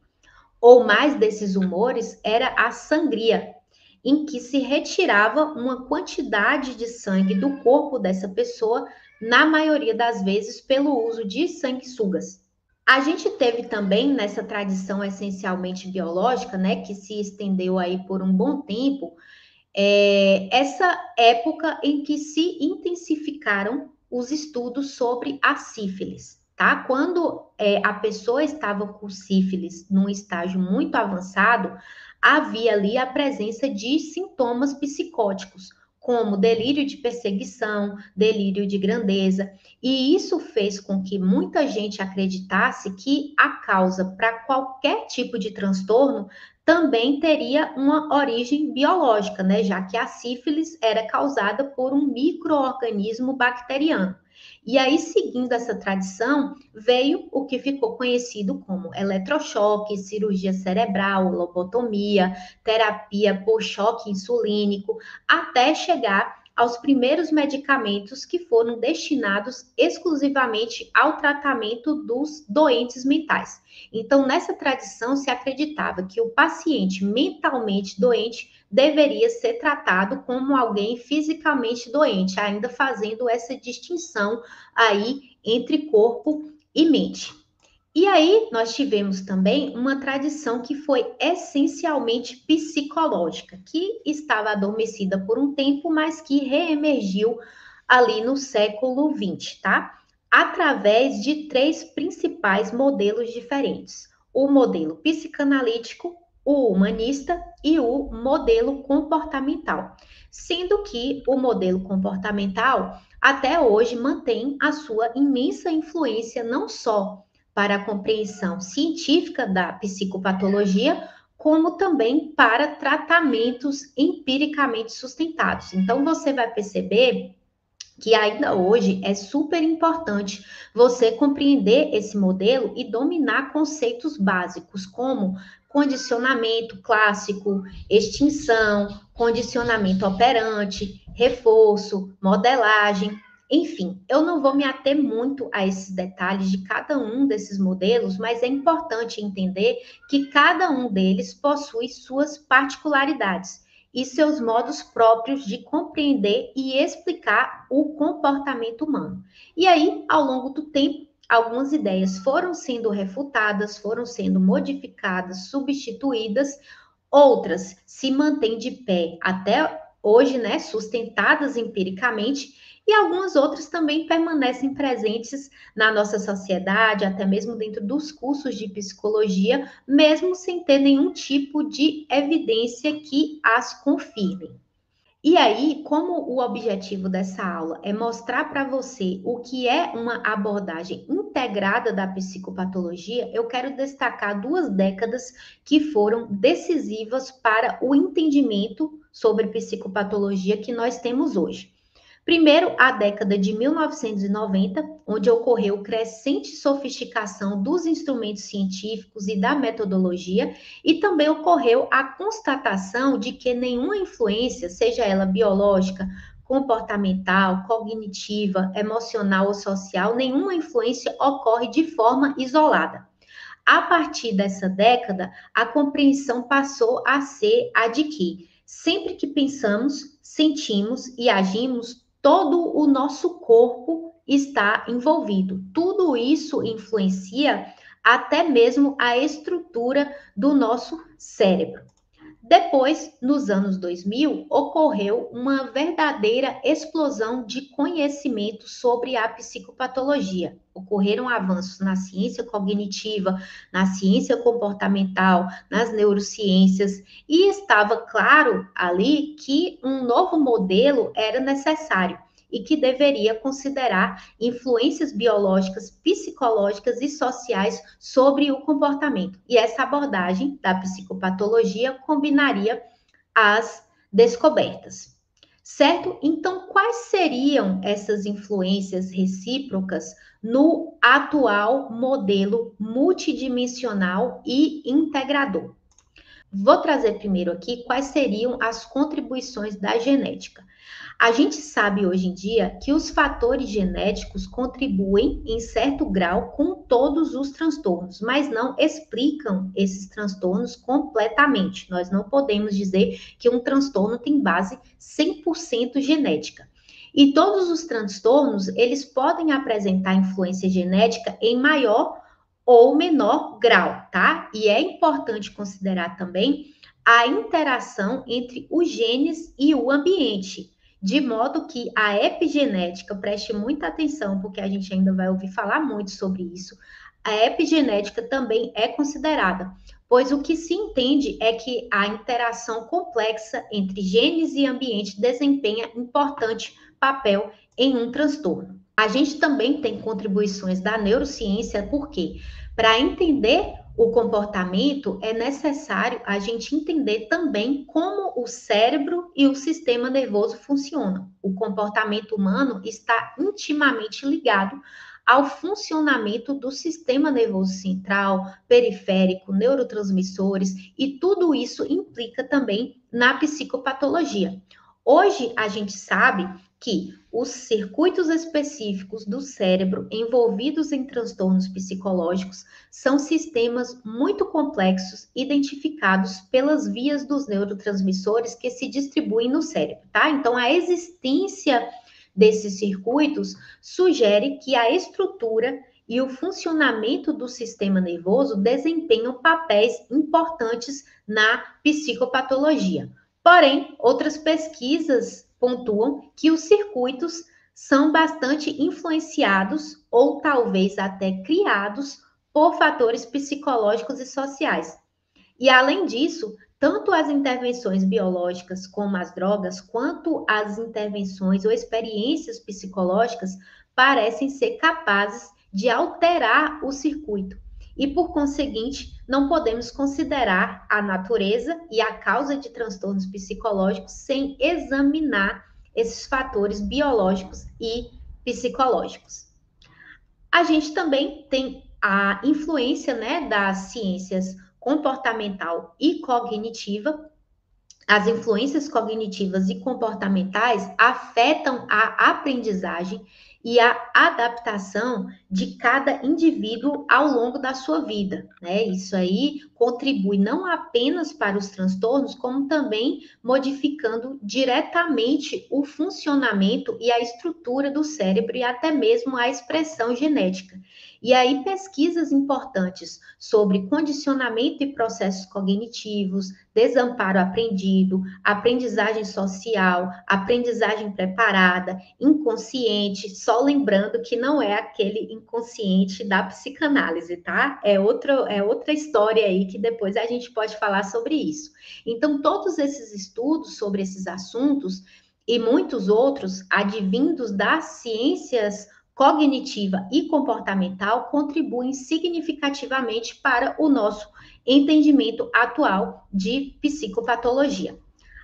ou mais desses humores era a sangria, em que se retirava uma quantidade de sangue do corpo dessa pessoa, na maioria das vezes pelo uso de sanguessugas. A gente teve também nessa tradição essencialmente biológica, né, que se estendeu aí por um bom tempo, essa época em que se intensificaram os estudos sobre a sífilis, tá? Quando a pessoa estava com sífilis num estágio muito avançado, havia ali a presença de sintomas psicóticos, como delírio de perseguição, delírio de grandeza, e isso fez com que muita gente acreditasse que a causa para qualquer tipo de transtorno também teria uma origem biológica, né? Já que a sífilis era causada por um micro-organismo bacteriano. E aí, seguindo essa tradição, veio o que ficou conhecido como eletrochoque, cirurgia cerebral, lobotomia, terapia por choque insulínico, até chegar aos primeiros medicamentos que foram destinados exclusivamente ao tratamento dos doentes mentais. Então, nessa tradição, se acreditava que o paciente mentalmente doente deveria ser tratado como alguém fisicamente doente, ainda fazendo essa distinção aí entre corpo e mente. E aí, nós tivemos também uma tradição que foi essencialmente psicológica, que estava adormecida por um tempo, mas que reemergiu ali no século XX, tá? Através de três principais modelos diferentes: o modelo psicanalítico, o humanista e o modelo comportamental. Sendo que o modelo comportamental até hoje mantém a sua imensa influência não só para a compreensão científica da psicopatologia, como também para tratamentos empiricamente sustentados. Então, você vai perceber que ainda hoje é super importante você compreender esse modelo e dominar conceitos básicos como condicionamento clássico, extinção, condicionamento operante, reforço, modelagem. Enfim, eu não vou me ater muito a esses detalhes de cada um desses modelos, mas é importante entender que cada um deles possui suas particularidades e seus modos próprios de compreender e explicar o comportamento humano. E aí, ao longo do tempo, algumas ideias foram sendo refutadas, foram sendo modificadas, substituídas, outras se mantêm de pé até hoje, né, sustentadas empiricamente, e algumas outras também permanecem presentes na nossa sociedade, até mesmo dentro dos cursos de psicologia, mesmo sem ter nenhum tipo de evidência que as confirme. E aí, como o objetivo dessa aula é mostrar para você o que é uma abordagem integrada da psicopatologia, eu quero destacar 2 décadas que foram decisivas para o entendimento sobre psicopatologia que nós temos hoje. Primeiro, a década de 1990, onde ocorreu crescente sofisticação dos instrumentos científicos e da metodologia, e também ocorreu a constatação de que nenhuma influência, seja ela biológica, comportamental, cognitiva, emocional ou social, nenhuma influência ocorre de forma isolada. A partir dessa década, a compreensão passou a ser a de que sempre que pensamos, sentimos e agimos, todo o nosso corpo está envolvido. Tudo isso influencia até mesmo a estrutura do nosso cérebro. Depois, nos anos 2000, ocorreu uma verdadeira explosão de conhecimento sobre a psicopatologia. Ocorreram avanços na ciência cognitiva, na ciência comportamental, nas neurociências, e estava claro ali que um novo modelo era necessário e que deveria considerar influências biológicas, psicológicas e sociais sobre o comportamento. E essa abordagem da psicopatologia combinaria as descobertas. Certo? Então, quais seriam essas influências recíprocas no atual modelo multidimensional e integrador? Vou trazer primeiro aqui quais seriam as contribuições da genética. A gente sabe hoje em dia que os fatores genéticos contribuem em certo grau com todos os transtornos, mas não explicam esses transtornos completamente. Nós não podemos dizer que um transtorno tem base 100% genética. E todos os transtornos, eles podem apresentar influência genética em maior ou menor grau, tá? E é importante considerar também a interação entre os genes e o ambiente, de modo que a epigenética, preste muita atenção, porque a gente ainda vai ouvir falar muito sobre isso, a epigenética também é considerada, pois o que se entende é que a interação complexa entre genes e ambiente desempenha importante papel em um transtorno. A gente também tem contribuições da neurociência, porque para entender o comportamento é necessário a gente entender também como o cérebro e o sistema nervoso funcionam. O comportamento humano está intimamente ligado ao funcionamento do sistema nervoso central, periférico, neurotransmissores, e tudo isso implica também na psicopatologia. Hoje a gente sabe que os circuitos específicos do cérebro envolvidos em transtornos psicológicos são sistemas muito complexos identificados pelas vias dos neurotransmissores que se distribuem no cérebro, tá? Então, a existência desses circuitos sugere que a estrutura e o funcionamento do sistema nervoso desempenham papéis importantes na psicopatologia. Porém, outras pesquisas pontuam que os circuitos são bastante influenciados ou talvez até criados por fatores psicológicos e sociais. E além disso, tanto as intervenções biológicas como as drogas, quanto as intervenções ou experiências psicológicas parecem ser capazes de alterar o circuito. E por conseguinte, não podemos considerar a natureza e a causa de transtornos psicológicos sem examinar esses fatores biológicos e psicológicos. A gente também tem a influência, né, das ciências comportamental e cognitiva. As influências cognitivas e comportamentais afetam a aprendizagem e a adaptação de cada indivíduo ao longo da sua vida, né? Isso aí contribui não apenas para os transtornos, como também modificando diretamente o funcionamento e a estrutura do cérebro e até mesmo a expressão genética. E aí, pesquisas importantes sobre condicionamento e processos cognitivos, desamparo aprendido, aprendizagem social, aprendizagem preparada, inconsciente, só lembrando que não é aquele inconsciente da psicanálise, tá? É outra história aí que depois a gente pode falar sobre isso. Então, todos esses estudos sobre esses assuntos e muitos outros advindos das ciências cognitiva e comportamental contribuem significativamente para o nosso entendimento atual de psicopatologia.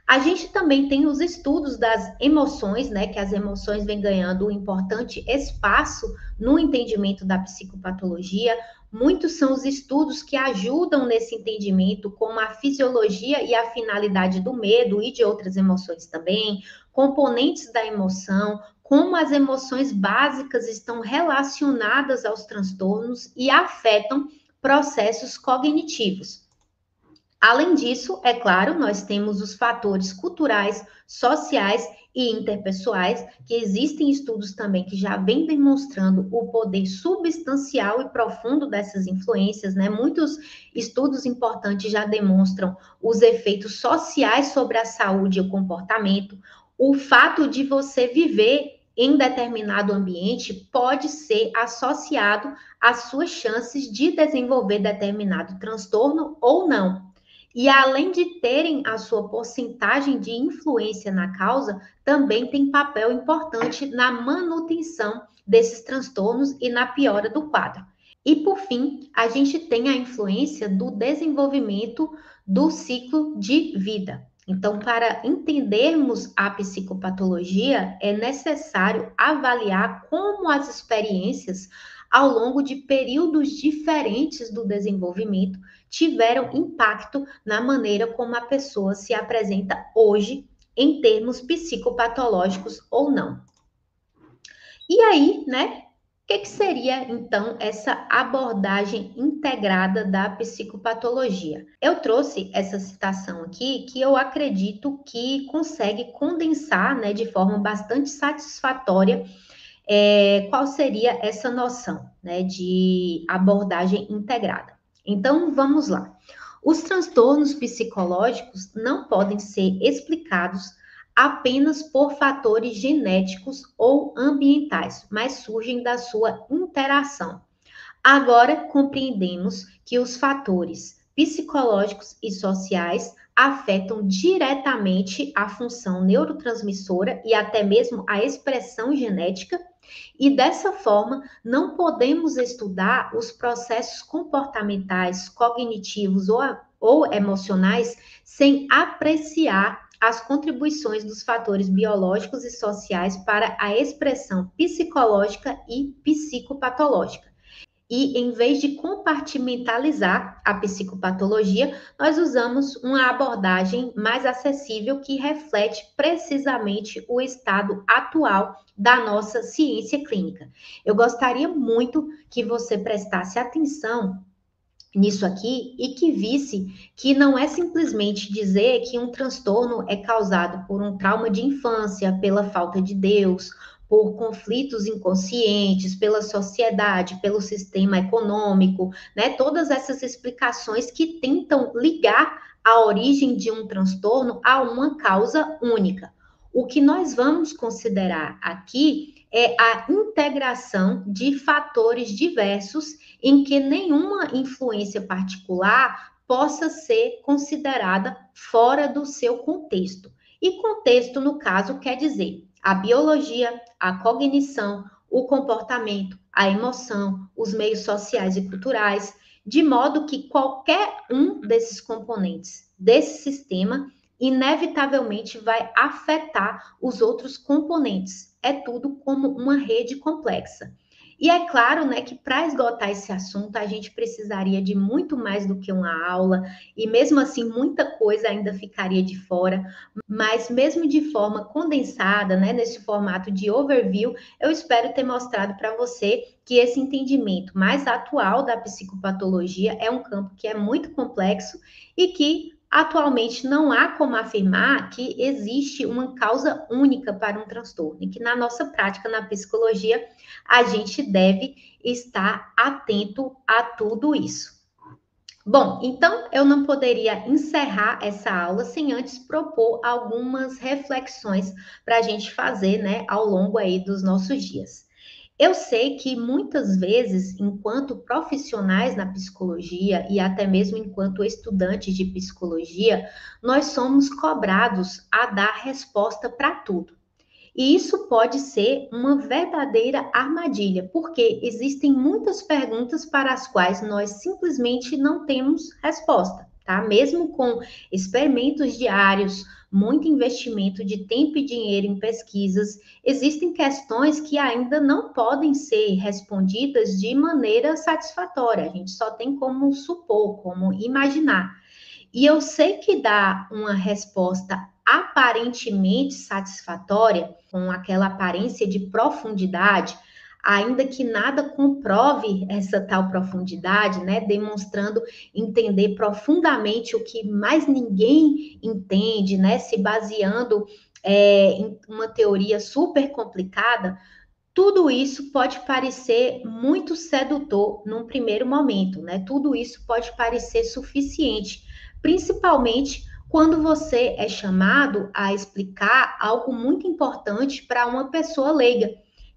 A gente também tem os estudos das emoções, né, que as emoções vêm ganhando um importante espaço no entendimento da psicopatologia. Muitos são os estudos que ajudam nesse entendimento, como a fisiologia e a finalidade do medo e de outras emoções também, componentes da emoção, como as emoções básicas estão relacionadas aos transtornos e afetam processos cognitivos. Além disso, é claro, nós temos os fatores culturais, sociais e interpessoais, que existem estudos também que já vêm demonstrando o poder substancial e profundo dessas influências, né? Muitos estudos importantes já demonstram os efeitos sociais sobre a saúde e o comportamento. O fato de você viver em determinado ambiente pode ser associado às suas chances de desenvolver determinado transtorno ou não. E além de terem a sua porcentagem de influência na causa, também tem papel importante na manutenção desses transtornos e na piora do quadro. E por fim, a gente tem a influência do desenvolvimento do ciclo de vida. Então, para entendermos a psicopatologia, é necessário avaliar como as experiências ao longo de períodos diferentes do desenvolvimento tiveram impacto na maneira como a pessoa se apresenta hoje em termos psicopatológicos ou não. E aí, né? O que seria, então, essa abordagem integrada da psicopatologia? Eu trouxe essa citação aqui que eu acredito que consegue condensar, né, de forma bastante satisfatória qual seria essa noção, né, de abordagem integrada. Então, vamos lá. Os transtornos psicológicos não podem ser explicados apenas por fatores genéticos ou ambientais, mas surgem da sua interação. Agora compreendemos que os fatores psicológicos e sociais afetam diretamente a função neurotransmissora e até mesmo a expressão genética, e dessa forma não podemos estudar os processos comportamentais, cognitivos ou emocionais sem apreciar as contribuições dos fatores biológicos e sociais para a expressão psicológica e psicopatológica. E em vez de compartimentalizar a psicopatologia, nós usamos uma abordagem mais acessível que reflete precisamente o estado atual da nossa ciência clínica. Eu gostaria muito que você prestasse atenção nisso aqui e que visse que não é simplesmente dizer que um transtorno é causado por um trauma de infância, pela falta de Deus, por conflitos inconscientes, pela sociedade, pelo sistema econômico, né? Todas essas explicações que tentam ligar a origem de um transtorno a uma causa única. O que nós vamos considerar aqui é a integração de fatores diversos em que nenhuma influência particular possa ser considerada fora do seu contexto. E contexto, no caso, quer dizer a biologia, a cognição, o comportamento, a emoção, os meios sociais e culturais, de modo que qualquer um desses componentes desse sistema inevitavelmente vai afetar os outros componentes. É tudo como uma rede complexa. E é claro, né, que para esgotar esse assunto, a gente precisaria de muito mais do que uma aula, e mesmo assim, muita coisa ainda ficaria de fora, mas mesmo de forma condensada, né, nesse formato de overview, eu espero ter mostrado para você que esse entendimento mais atual da psicopatologia é um campo que é muito complexo e que atualmente não há como afirmar que existe uma causa única para um transtorno, e que na nossa prática na psicologia a gente deve estar atento a tudo isso. Bom, então eu não poderia encerrar essa aula sem antes propor algumas reflexões para a gente fazer, né, ao longo aí dos nossos dias. Eu sei que muitas vezes, enquanto profissionais na psicologia e até mesmo enquanto estudantes de psicologia, nós somos cobrados a dar resposta para tudo. E isso pode ser uma verdadeira armadilha, porque existem muitas perguntas para as quais nós simplesmente não temos resposta, tá? Mesmo com experimentos diários, muito investimento de tempo e dinheiro em pesquisas, existem questões que ainda não podem ser respondidas de maneira satisfatória. A gente só tem como supor, como imaginar. E eu sei que dar uma resposta aparentemente satisfatória, com aquela aparência de profundidade, ainda que nada comprove essa tal profundidade, né? Demonstrando entender profundamente o que mais ninguém entende, né? Se baseando em uma teoria super complicada. Tudo isso pode parecer muito sedutor num primeiro momento, né? Tudo isso pode parecer suficiente, principalmente quando você é chamado a explicar algo muito importante para uma pessoa leiga,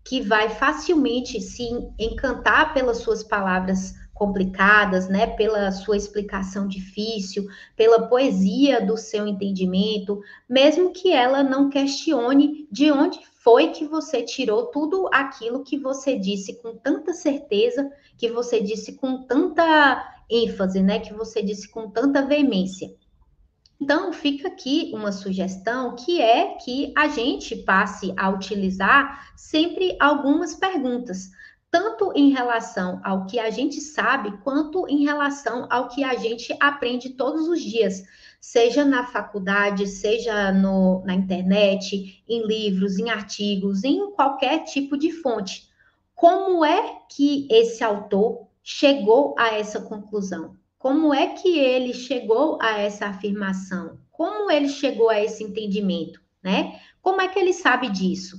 que vai facilmente se encantar pelas suas palavras complicadas, né? Pela sua explicação difícil, pela poesia do seu entendimento, mesmo que ela não questione de onde foi que você tirou tudo aquilo que você disse com tanta certeza, que você disse com tanta ênfase, né? Que você disse com tanta veemência. Então, fica aqui uma sugestão que é que a gente passe a utilizar sempre algumas perguntas, tanto em relação ao que a gente sabe, quanto em relação ao que a gente aprende todos os dias, seja na faculdade, seja na internet, em livros, em artigos, em qualquer tipo de fonte. Como é que esse autor chegou a essa conclusão? Como é que ele chegou a essa afirmação? Como ele chegou a esse entendimento, né? Como é que ele sabe disso?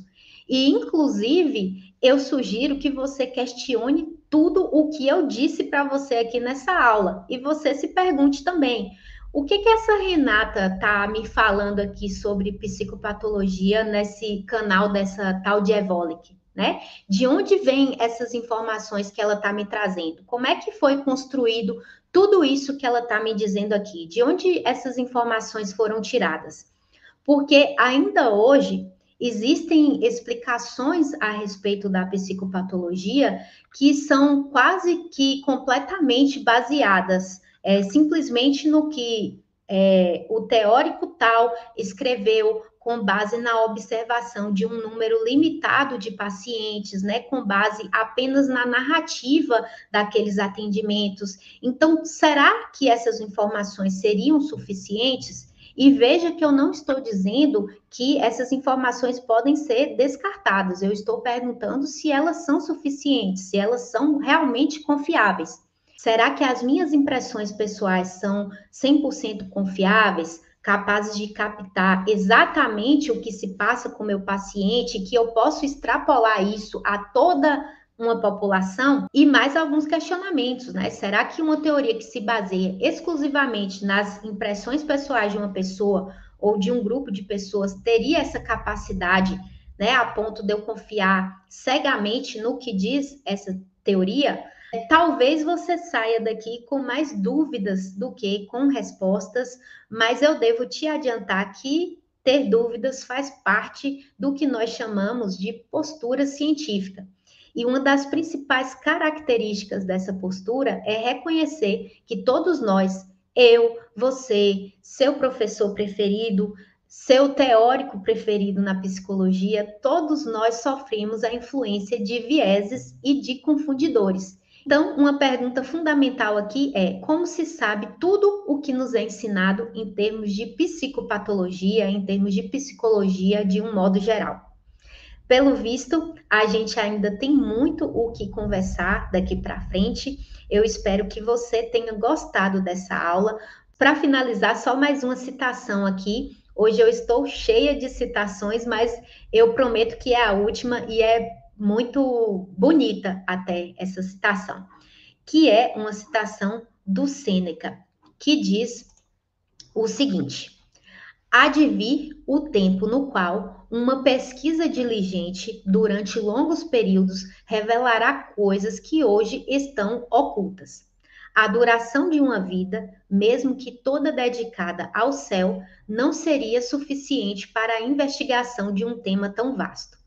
E, inclusive, eu sugiro que você questione tudo o que eu disse para você aqui nessa aula. E você se pergunte também, o que que essa Renata está me falando aqui sobre psicopatologia nesse canal dessa tal de Evolic, né? De onde vêm essas informações que ela está me trazendo? Como é que foi construído Tudo isso que ela está me dizendo aqui, de onde essas informações foram tiradas? Porque ainda hoje existem explicações a respeito da psicopatologia que são quase que completamente baseadas simplesmente no que o teórico tal escreveu com base na observação de um número limitado de pacientes, né, com base apenas na narrativa daqueles atendimentos. Então, será que essas informações seriam suficientes? E veja que eu não estou dizendo que essas informações podem ser descartadas. Eu estou perguntando se elas são suficientes, se elas são realmente confiáveis. Será que as minhas impressões pessoais são 100% confiáveis, capazes de captar exatamente o que se passa com o meu paciente, que eu posso extrapolar isso a toda uma população? E mais alguns questionamentos, né? Será que uma teoria que se baseia exclusivamente nas impressões pessoais de uma pessoa ou de um grupo de pessoas teria essa capacidade, né, a ponto de eu confiar cegamente no que diz essa teoria? Talvez você saia daqui com mais dúvidas do que com respostas, mas eu devo te adiantar que ter dúvidas faz parte do que nós chamamos de postura científica. E uma das principais características dessa postura é reconhecer que todos nós, eu, você, seu professor preferido, seu teórico preferido na psicologia, todos nós sofremos a influência de vieses e de confundidores. Então, uma pergunta fundamental aqui é: como se sabe tudo o que nos é ensinado em termos de psicopatologia, em termos de psicologia de um modo geral? Pelo visto, a gente ainda tem muito o que conversar daqui para frente. Eu espero que você tenha gostado dessa aula. Para finalizar, só mais uma citação aqui. Hoje eu estou cheia de citações, mas eu prometo que é a última e é muito bonita até essa citação, que é uma citação do Sêneca, que diz o seguinte: há de vir o tempo no qual uma pesquisa diligente durante longos períodos revelará coisas que hoje estão ocultas. A duração de uma vida, mesmo que toda dedicada ao céu, não seria suficiente para a investigação de um tema tão vasto.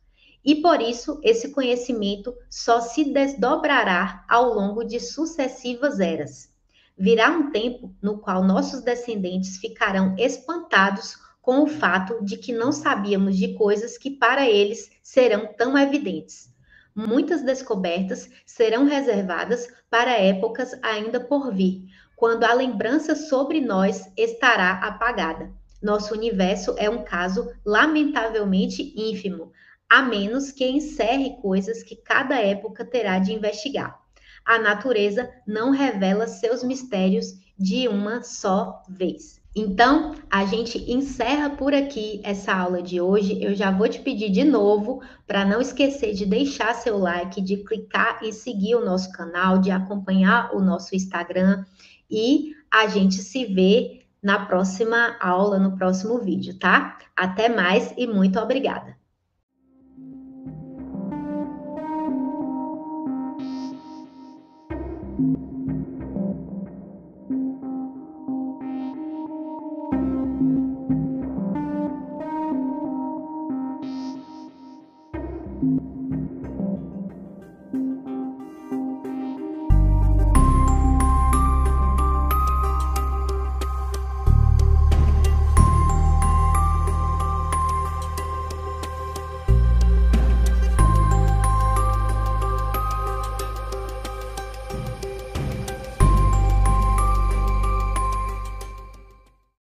E por isso, esse conhecimento só se desdobrará ao longo de sucessivas eras. Virá um tempo no qual nossos descendentes ficarão espantados com o fato de que não sabíamos de coisas que para eles serão tão evidentes. Muitas descobertas serão reservadas para épocas ainda por vir, quando a lembrança sobre nós estará apagada. Nosso universo é um caso lamentavelmente ínfimo, a menos que encerre coisas que cada época terá de investigar. A natureza não revela seus mistérios de uma só vez. Então, a gente encerra por aqui essa aula de hoje. Eu já vou te pedir de novo para não esquecer de deixar seu like, de clicar e seguir o nosso canal, de acompanhar o nosso Instagram e a gente se vê na próxima aula, no próximo vídeo, tá? Até mais e muito obrigada!